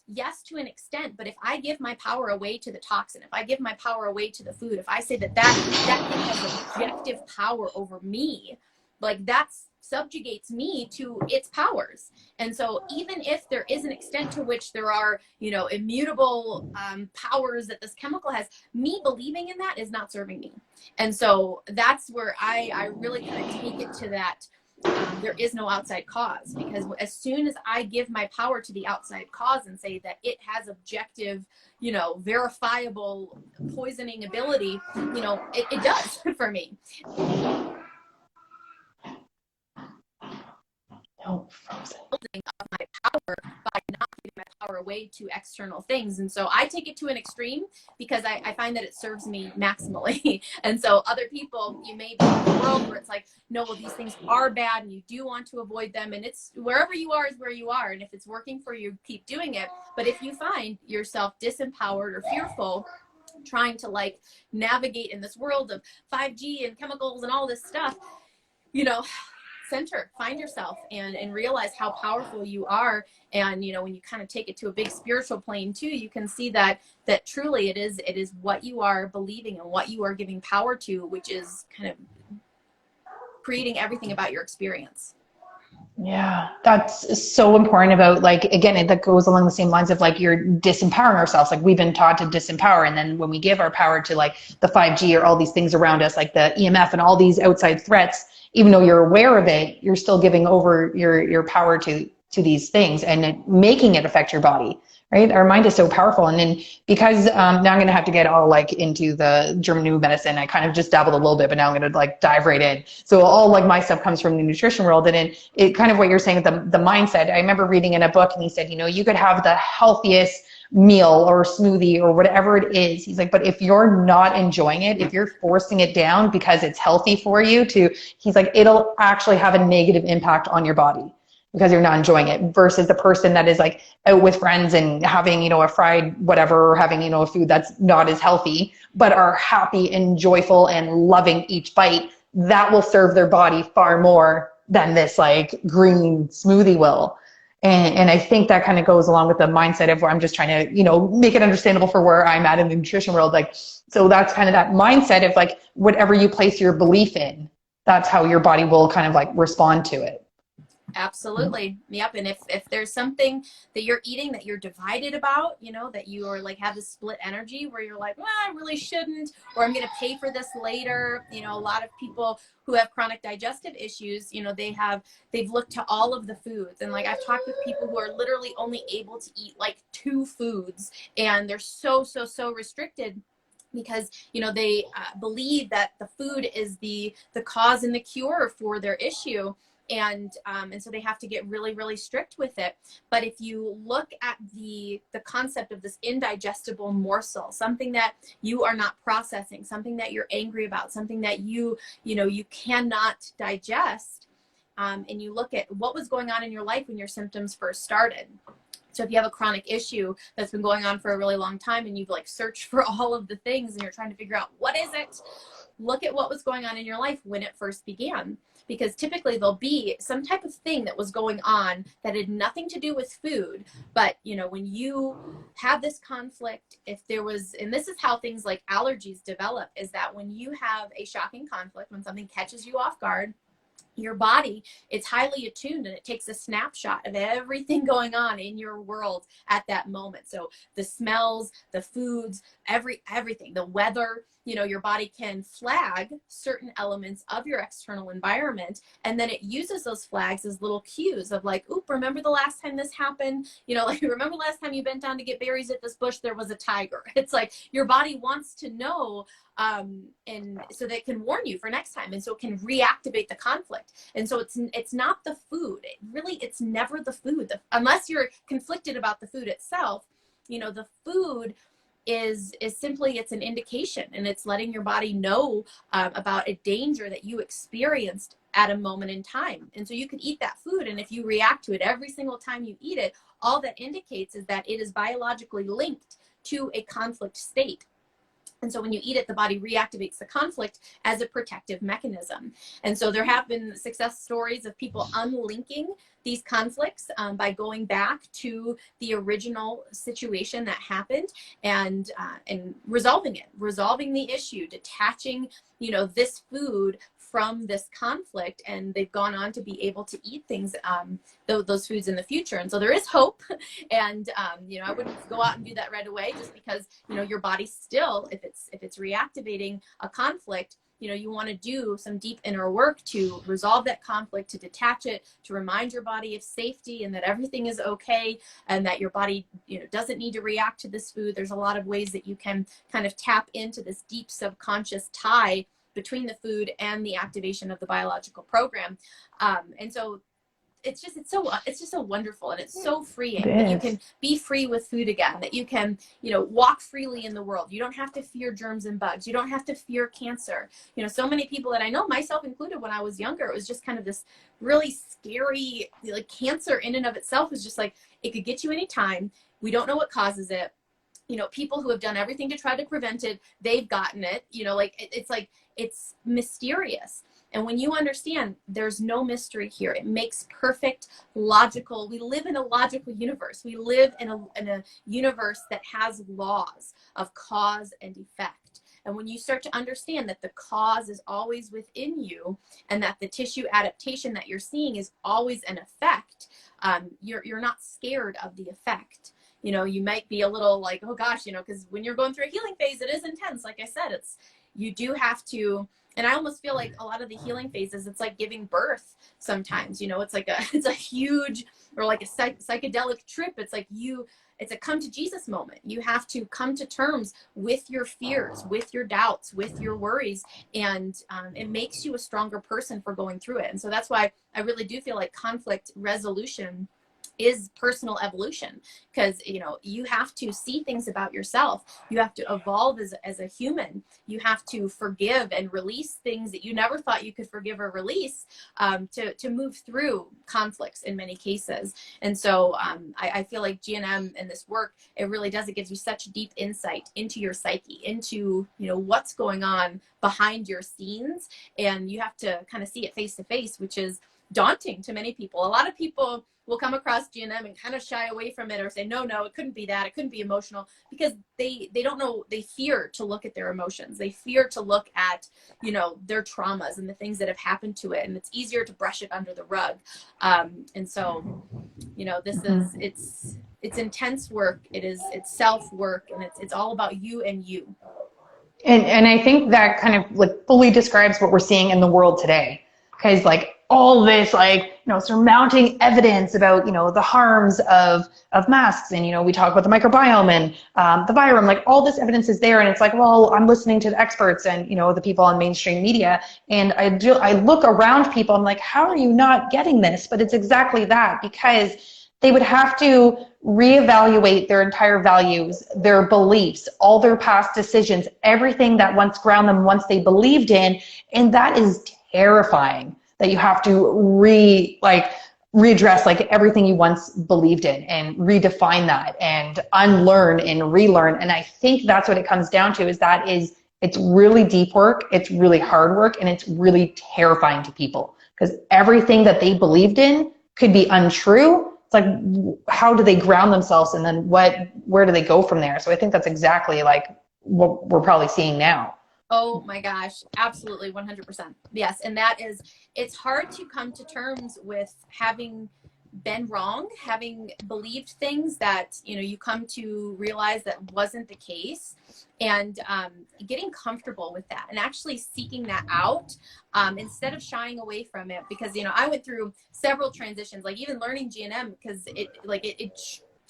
yes, to an extent, but if I give my power away to the toxin, if I give my power away to the food, if I say that thing has objective power over me, like that subjugates me to its powers. And so even if there is an extent to which there are, immutable powers that this chemical has, me believing in that is not serving me. And so that's where I really kind of take it to that. There is no outside cause, because as soon as I give my power to the outside cause and say that it has objective, verifiable poisoning ability, it does for me. No, frozen. Of my power by not giving my power away way to external things. And so I take it to an extreme because I find that it serves me maximally. And so other people, you may be in the world where it's like, no, well, these things are bad and you do want to avoid them. And it's wherever you are is where you are. And if it's working for you, keep doing it. But if you find yourself disempowered or fearful, trying to like navigate in this world of 5G and chemicals and all this stuff, you know, center, find yourself and realize how powerful you are. And, you know, when you kind of take it to a big spiritual plane too, you can see that truly it is what you are believing and what you are giving power to, which is kind of creating everything about your experience. Yeah, that's so important about, like, again, that goes along the same lines of like you're disempowering ourselves. Like we've been taught to disempower. And then when we give our power to like the 5G or all these things around us, like the EMF and all these outside threats, even though you're aware of it, you're still giving over your power to these things and making it affect your body. Right? Our mind is so powerful. And then because now I'm going to have to get all like into the German new medicine. I kind of just dabbled a little bit, but now I'm going to like dive right in. So all like my stuff comes from the nutrition world. And it kind of what you're saying with the mindset. I remember reading in a book and he said, you know, you could have the healthiest meal or smoothie or whatever it is. He's like, but if you're not enjoying it, if you're forcing it down because it's healthy for you he's like, it'll actually have a negative impact on your body, because you're not enjoying it, versus the person that is like out with friends and having, you know, a fried whatever, or having, you know, a food that's not as healthy, but are happy and joyful and loving each bite. That will serve their body far more than this like green smoothie will. And I think that kind of goes along with the mindset of where I'm just trying to, you know, make it understandable for where I'm at in the nutrition world. Like, so that's kind of that mindset of like, whatever you place your belief in, that's how your body will kind of like respond to it. Absolutely. Yep. And if there's something that you're eating that you're divided about, you know, that you are like have this split energy where you're like, well, I really shouldn't, or I'm going to pay for this later. You know, a lot of people who have chronic digestive issues, you know, they've looked to all of the foods. And like I've talked with people who are literally only able to eat like 2 foods, and they're so restricted because, you know, they believe that the food is the cause and the cure for their issue. And so they have to get really strict with it. But if you look at the concept of this indigestible morsel, something that you are not processing, something that you're angry about, something that you cannot digest, and you look at what was going on in your life when your symptoms first started. So if you have a chronic issue that's been going on for a really long time and you've like searched for all of the things and you're trying to figure out what is it, look at what was going on in your life when it first began. Because typically there'll be some type of thing that was going on that had nothing to do with food. But, you know, when you have this conflict, if there was, and this is how things like allergies develop, is that when you have a shocking conflict, when something catches you off guard, your body, it's highly attuned and it takes a snapshot of everything going on in your world at that moment. So the smells, the foods, everything, the weather, you know, your body can flag certain elements of your external environment, and then it uses those flags as little cues of like, oop, remember the last time this happened? You know, like, remember last time you bent down to get berries at this bush, there was a tiger. It's like your body wants to know, and so that it can warn you for next time, and so it can reactivate the conflict. And so it's not the food. It's never the food, unless you're conflicted about the food itself. You know, the food is simply, it's an indication, and it's letting your body know about a danger that you experienced at a moment in time. And so you can eat that food, and if you react to it every single time you eat it, all that indicates is that it is biologically linked to a conflict state. And so when you eat it, the body reactivates the conflict as a protective mechanism. And so there have been success stories of people unlinking these conflicts by going back to the original situation that happened and resolving the issue, detaching, you know, this food from this conflict, and they've gone on to be able to eat things, those foods in the future. And so there is hope. And you know, I wouldn't go out and do that right away, just because, you know, your body still, if it's reactivating a conflict, you know, you want to do some deep inner work to resolve that conflict, to detach it, to remind your body of safety and that everything is okay, and that your body, you know, doesn't need to react to this food. There's a lot of ways that you can kind of tap into this deep subconscious tie between the food and the activation of the biological program. And so it's just so wonderful, and it's so freeing It that you is. can be free with food again, that you can, walk freely in the world. You don't have to fear germs and bugs. You don't have to fear cancer. So many people that I know, myself included, when I was younger, it was just kind of this really scary, like, cancer in and of itself was just like, it could get you anytime. We don't know what causes it. People who have done everything to try to prevent it, they've gotten it. It's mysterious. And when you understand there's no mystery here, it makes perfect logical. We live in a logical universe. We live in a universe that has laws of cause and effect. And when you start to understand that the cause is always within you, and that the tissue adaptation that you're seeing is always an effect, you're not scared of the effect. You might be a little like, oh gosh, because when you're going through a healing phase, it is intense. Like I said, you do have to. And I almost feel like a lot of the healing phases, it's like giving birth sometimes. It's a huge, or like a psychedelic trip. It's a come to Jesus moment. You have to come to terms with your fears, with your doubts, with your worries, and it makes you a stronger person for going through it. And so that's why I really do feel like conflict resolution is personal evolution, because you have to see things about yourself. You have to evolve as a human. You have to forgive and release things that you never thought you could forgive or release, to move through conflicts in many cases. And so I feel like GNM and this work, it really does, it gives you such deep insight into your psyche, into what's going on behind your scenes, and you have to kind of see it face to face, which is daunting to many people. A lot of people will come across GNM and kind of shy away from it, or say, no, it couldn't be that. It couldn't be emotional, because they don't know. They fear to look at their emotions. They fear to look at, their traumas and the things that have happened to it. And it's easier to brush it under the rug. And so, this is, it's intense work. It's self work, and it's all about you and you. And I think that kind of like fully describes what we're seeing in the world today. Because like all this, like, surmounting evidence about, the harms of masks. And, we talk about the microbiome and the virome, like all this evidence is there. And it's like, well, I'm listening to the experts and, the people on mainstream media. And I look around people, I'm like, how are you not getting this? But it's exactly that, because they would have to reevaluate their entire values, their beliefs, all their past decisions, everything that once ground them, once they believed in. And that is terrifying, that you have to readdress like everything you once believed in, and redefine that and unlearn and relearn. And I think that's what it comes down to, it's really deep work, it's really hard work, and it's really terrifying to people, because everything that they believed in could be untrue. It's like, how do they ground themselves, and then where do they go from there? So I think that's exactly like what we're probably seeing now. Oh my gosh, absolutely, 100%. Yes, and it's hard to come to terms with having been wrong, having believed things that, you come to realize that wasn't the case, and getting comfortable with that and actually seeking that out, instead of shying away from it. Because, I went through several transitions, like even learning GNM, because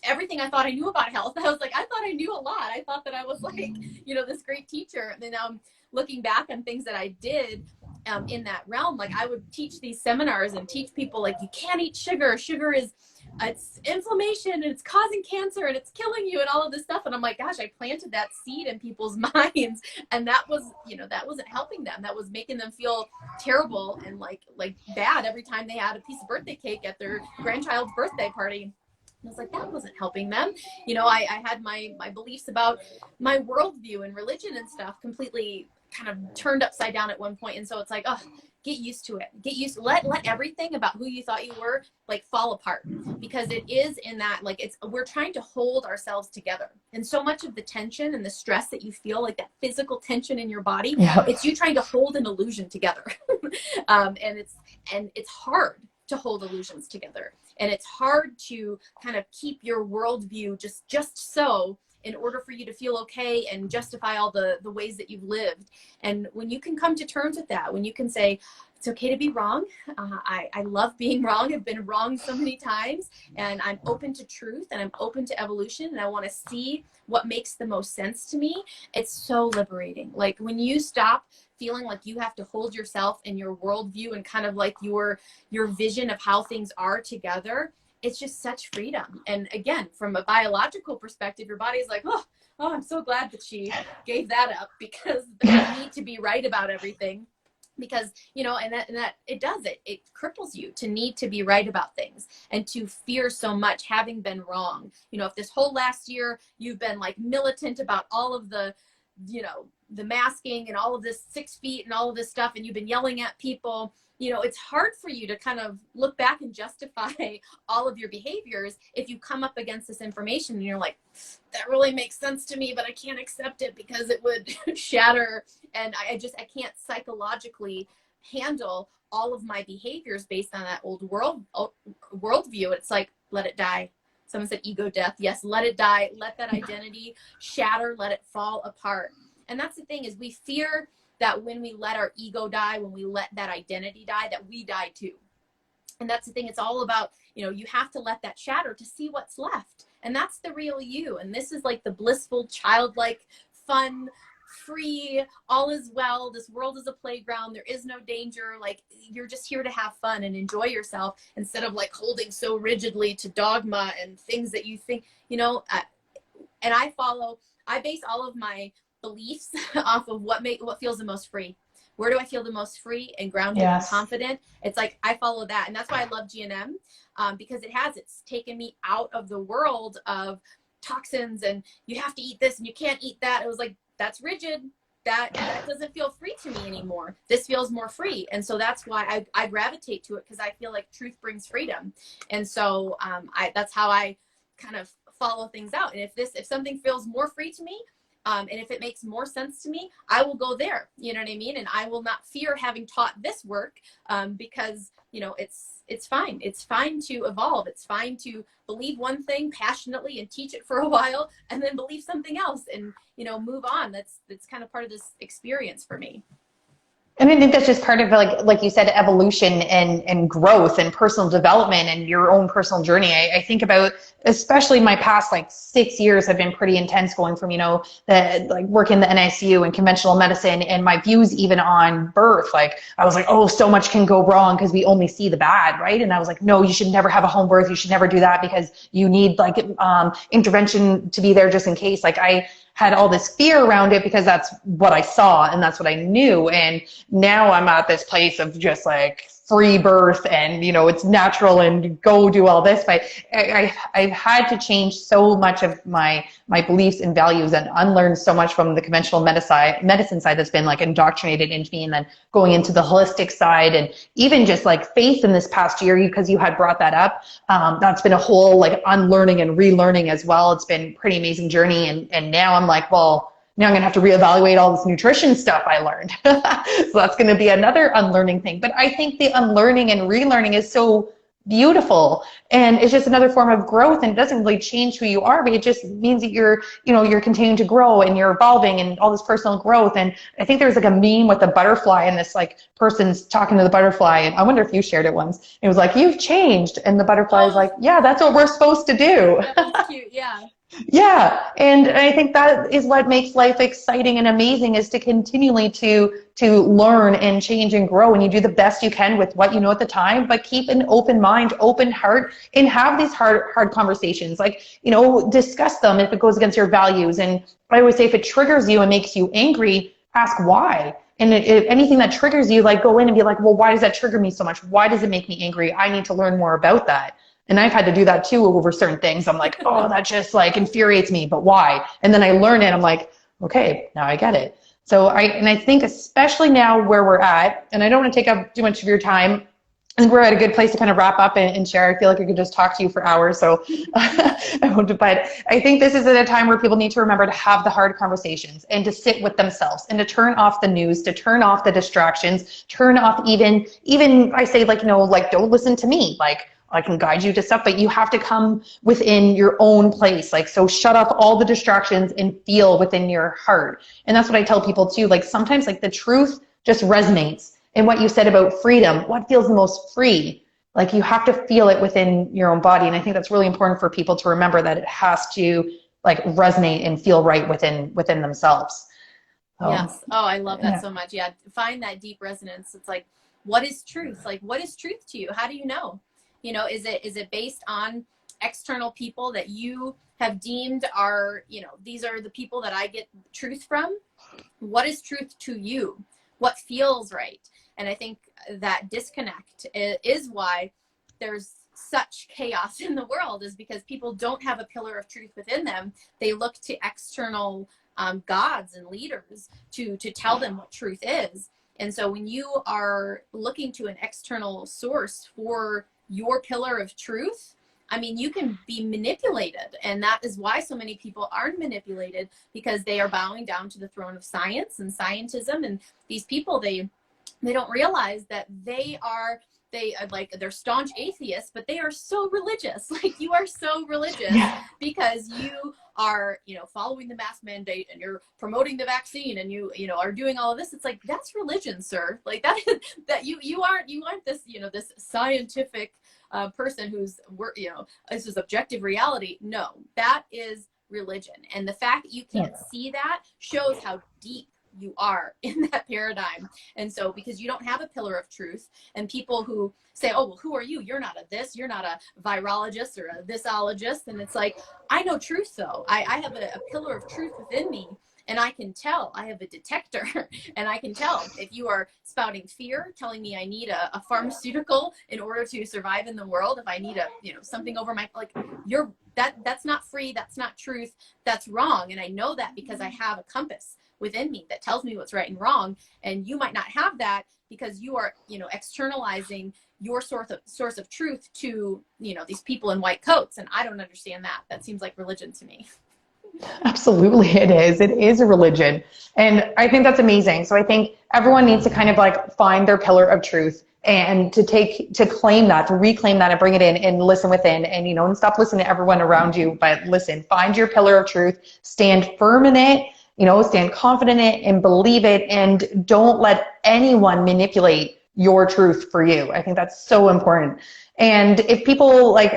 everything I thought I knew about health, I was like, I thought I knew a lot. I thought that I was like, this great teacher. And then now I'm looking back on things that I did in that realm. Like, I would teach these seminars and teach people, like, you can't eat sugar. Sugar is, it's inflammation, and it's causing cancer, and it's killing you, and all of this stuff. And I'm like, gosh, I planted that seed in people's minds. And that was, that wasn't helping them. That was making them feel terrible and like bad every time they had a piece of birthday cake at their grandchild's birthday party. I was like, that wasn't helping them. I had my beliefs about my worldview and religion and stuff completely kind of turned upside down at one point. And so it's like, oh, get used to it. Let everything about who you thought you were like fall apart, because it is in that, like, we're trying to hold ourselves together. And so much of the tension and the stress that you feel, like that physical tension in your body, it's you trying to hold an illusion together. And it's hard to hold illusions together. And it's hard to kind of keep your worldview just so, in order for you to feel okay and justify all the ways that you've lived. And when you can come to terms with that, when you can say, it's okay to be wrong. I love being wrong. I've been wrong so many times, and I'm open to truth, and I'm open to evolution, and I want to see what makes the most sense to me. It's so liberating. Like, when you stop feeling like you have to hold yourself and your worldview and kind of like your vision of how things are together, it's just such freedom. And again, from a biological perspective, your body's like, oh, I'm so glad that she gave that up, because the need to be right about everything. Because, you know, and that it does it cripples you to need to be right about things and to fear so much having been wrong. You know, if this whole last year you've been like militant about all of the, you know, the masking and all of this 6 feet and all of this stuff, and you've been yelling at people, you know, it's hard for you to kind of look back and justify all of your behaviors if you come up against this information and you're like, that really makes sense to me, but I can't accept it because it would shatter. And I can't psychologically handle all of my behaviors based on that old worldview. It's like, let it die. Someone said ego death. Yes, let it die. Let that identity shatter. Let it fall apart. And that's the thing, is we fear that when we let our ego die, when we let that identity die, that we die too. And that's the thing. It's all about, you know, you have to let that shatter to see what's left. And that's the real you. And this is like the blissful, childlike, fun, free, all is well. This world is a playground. There is no danger. Like, you're just here to have fun and enjoy yourself, instead of like holding so rigidly to dogma and things that you think, you know, and I base all of my beliefs off of what feels the most free. Where do I feel the most free and grounded and confident? It's like, I follow that. And that's why I love GNM, because it's taken me out of the world of toxins and you have to eat this and you can't eat that. It was like, that's rigid. That doesn't feel free to me anymore. This feels more free. And so that's why I gravitate to it, because I feel like truth brings freedom. And so that's how I kind of follow things out. And if something feels more free to me, and if it makes more sense to me, I will go there. You know what I mean? And I will not fear having taught this work, because, you know, it's fine. It's fine to evolve. It's fine to believe one thing passionately and teach it for a while, and then believe something else and, you know, move on. That's kind of part of this experience for me. And I think that's just part of, like you said, evolution and growth and personal development and your own personal journey. I think about, especially my past like 6 years have been pretty intense, going from, you know, like working the NICU and conventional medicine, and my views even on birth. Like, I was like, oh, so much can go wrong because we only see the bad, right? And I was like, no, you should never have a home birth. You should never do that because you need like intervention to be there just in case. Like, I had all this fear around it because that's what I saw and that's what I knew. And now I'm at this place of just like free birth and, you know, it's natural and go do all this. But I've had to change so much of my beliefs and values and unlearn so much from the conventional medicine side that's been like indoctrinated into me, and then going into the holistic side, and even just like faith in this past year, because you had brought that up. That's been a whole like unlearning and relearning as well. It's been a pretty amazing journey. And now I'm like, well, now I'm going to have to reevaluate all this nutrition stuff I learned. So that's going to be another unlearning thing. But I think the unlearning and relearning is so beautiful, and it's just another form of growth, and it doesn't really change who you are, but it just means that you're continuing to grow and you're evolving and all this personal growth. And I think there's like a meme with a butterfly, and this like person's talking to the butterfly, and I wonder if you shared it once. It was like, you've changed, and the butterfly is like, yeah, that's what we're supposed to do. That's cute. Yeah. Yeah, and I think that is what makes life exciting and amazing, is to continually to learn and change and grow, and you do the best you can with what you know at the time, but keep an open mind, open heart, and have these hard conversations. Like, you know, discuss them if it goes against your values. And I always say, if it triggers you and makes you angry, ask why. And if anything that triggers you, like, go in and be like, well, why does that trigger me so much? Why does it make me angry? I need to learn more about that. And I've had to do that too over certain things. I'm like, oh, that just like infuriates me, but why? And then I learn it. I'm like, okay, now I get it. So I think especially now where we're at, and I don't want to take up too much of your time, I think we're at a good place to kind of wrap up and share. I feel like I could just talk to you for hours. So I won't, but I think this is at a time where people need to remember to have the hard conversations and to sit with themselves and to turn off the news, to turn off the distractions, turn off even I say, like, you know, like, don't listen to me. Like, I can guide you to stuff, but you have to come within your own place. Like, so shut off all the distractions and feel within your heart. And that's what I tell people too. Like, sometimes like the truth just resonates. And what you said about freedom, what feels the most free? Like, you have to feel it within your own body. And I think that's really important for people to remember, that it has to like resonate and feel right within themselves. So, Yes. Oh, I love that yeah. so much. Yeah. Find that deep resonance. It's like, what is truth? Like, what is truth to you? How do you know? Is it based on external people that you have deemed are, these are the people that I get truth from? What is truth to you? What feels right? And I think that disconnect is why there's such chaos in the world, is because people don't have a pillar of truth within them. They look to external gods and leaders to tell them what truth is. And so when you are looking to an external source for your pillar of truth, I mean, you can be manipulated. And that is why so many people are manipulated, because they are bowing down to the throne of science and scientism. And these people, they don't realize that they're staunch atheists, but they are so religious. Like, you are so religious because you are, following the mask mandate, and you're promoting the vaccine, and you are doing all of this. It's like, that's religion, sir. Like, that is that you aren't this, this scientific person who's this is objective reality. No, that is religion. And the fact that you can't see that shows how deep you are in that paradigm. And so, because you don't have a pillar of truth, and people who say, oh, well, who are you? You're not a this, you're not a virologist or a thisologist. And it's like, I know truth though. I have a pillar of truth within me, and I can tell. I have a detector and I can tell if you are spouting fear, telling me I need a pharmaceutical in order to survive in the world, if I need something over my, like, that's not free, that's not truth, that's wrong. And I know that because I have a compass within me that tells me what's right and wrong. And you might not have that because you are, externalizing your source of truth to, these people in white coats. And I don't understand that. That seems like religion to me. Absolutely, it is. It is a religion. And I think that's amazing. So I think everyone needs to kind of like find their pillar of truth, and to claim that, to reclaim that, and bring it in and listen within, and, and stop listening to everyone around you, but listen, find your pillar of truth, stand firm in it, stand confident in it and believe it, and don't let anyone manipulate your truth for you. I think that's so important. And if people, like,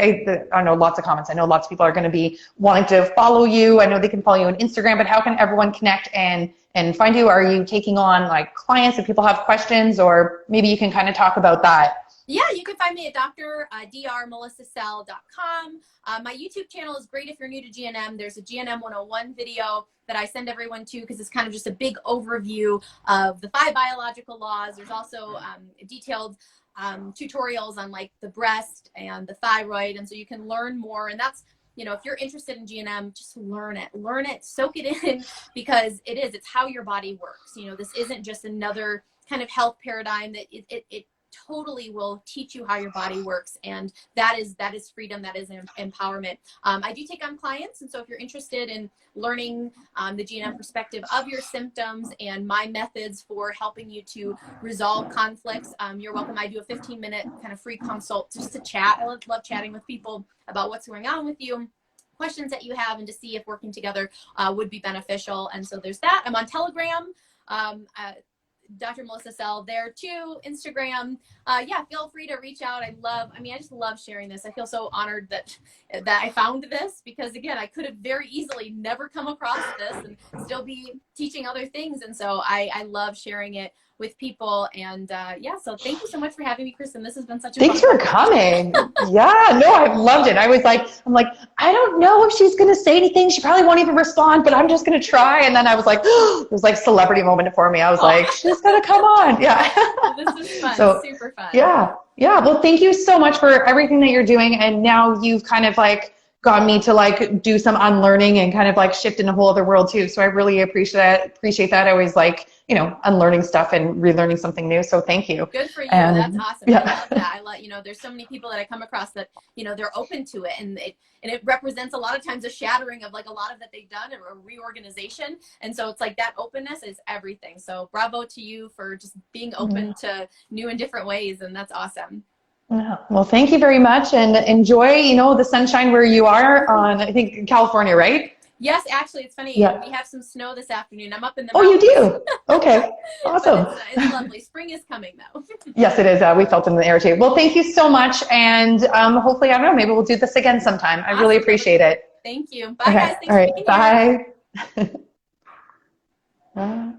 I know lots of comments, I know lots of people are going to be wanting to follow you. I know they can follow you on Instagram, but how can everyone connect and find you? Are you taking on like clients if people have questions, or maybe you can kind of talk about that? Yeah, you can find me at drmelissasell.com. My YouTube channel is great if you're new to GNM. There's a GNM 101 video that I send everyone to, because it's kind of just a big overview of the 5 biological laws. There's also detailed tutorials on like the breast and the thyroid. And so you can learn more. And that's, if you're interested in GNM, just learn it, soak it in, because it's how your body works. This isn't just another kind of health paradigm. That it totally will teach you how your body works, and that is freedom, that is empowerment. I do take on clients, and so if you're interested in learning the GNM perspective of your symptoms and my methods for helping you to resolve conflicts, you're welcome. I do a 15-minute kind of free consult just to chat. I love chatting with people about what's going on with you, questions that you have, and to see if working together would be beneficial. And so there's that. I'm on Telegram. Dr. Melissa Sell there too, Instagram. Feel free to reach out. I just love sharing this. I feel so honored that I found this, because again, I could have very easily never come across this and still be teaching other things. And so I love sharing it with people. And so thank you so much for having me, Kristen. This has been such a Thanks for coming. Yeah, no, I've loved it. I'm like, I don't know if she's going to say anything. She probably won't even respond, but I'm just going to try. And then I was like, it was like celebrity moment for me. I was like, she's going to come on. Yeah. This is fun. So, super fun. Yeah. Well, thank you so much for everything that you're doing. And now you've kind of like got me to like do some unlearning and kind of like shift in a whole other world too. So I really appreciate that. I always like, unlearning stuff and relearning something new. So thank you. Good for you. That's awesome. Yeah. I love that. There's so many people that I come across that, they're open to it, and it represents a lot of times a shattering of like a lot of that they've done, or a reorganization. And so it's like that openness is everything. So bravo to you for just being open to new and different ways. And that's awesome. Yeah. Well, thank you very much, and enjoy, the sunshine where you are on, I think, California, right? Yes, actually, it's funny. Yeah. We have some snow this afternoon. I'm up in the mountains. You do? Okay. Awesome. It's lovely. Spring is coming, though. Yes, it is. We felt it in the air, too. Well, thank you so much, and hopefully, I don't know, maybe we'll do this again sometime. I really appreciate it. Thank you. Bye, guys. Thanks All right. for being here. Bye.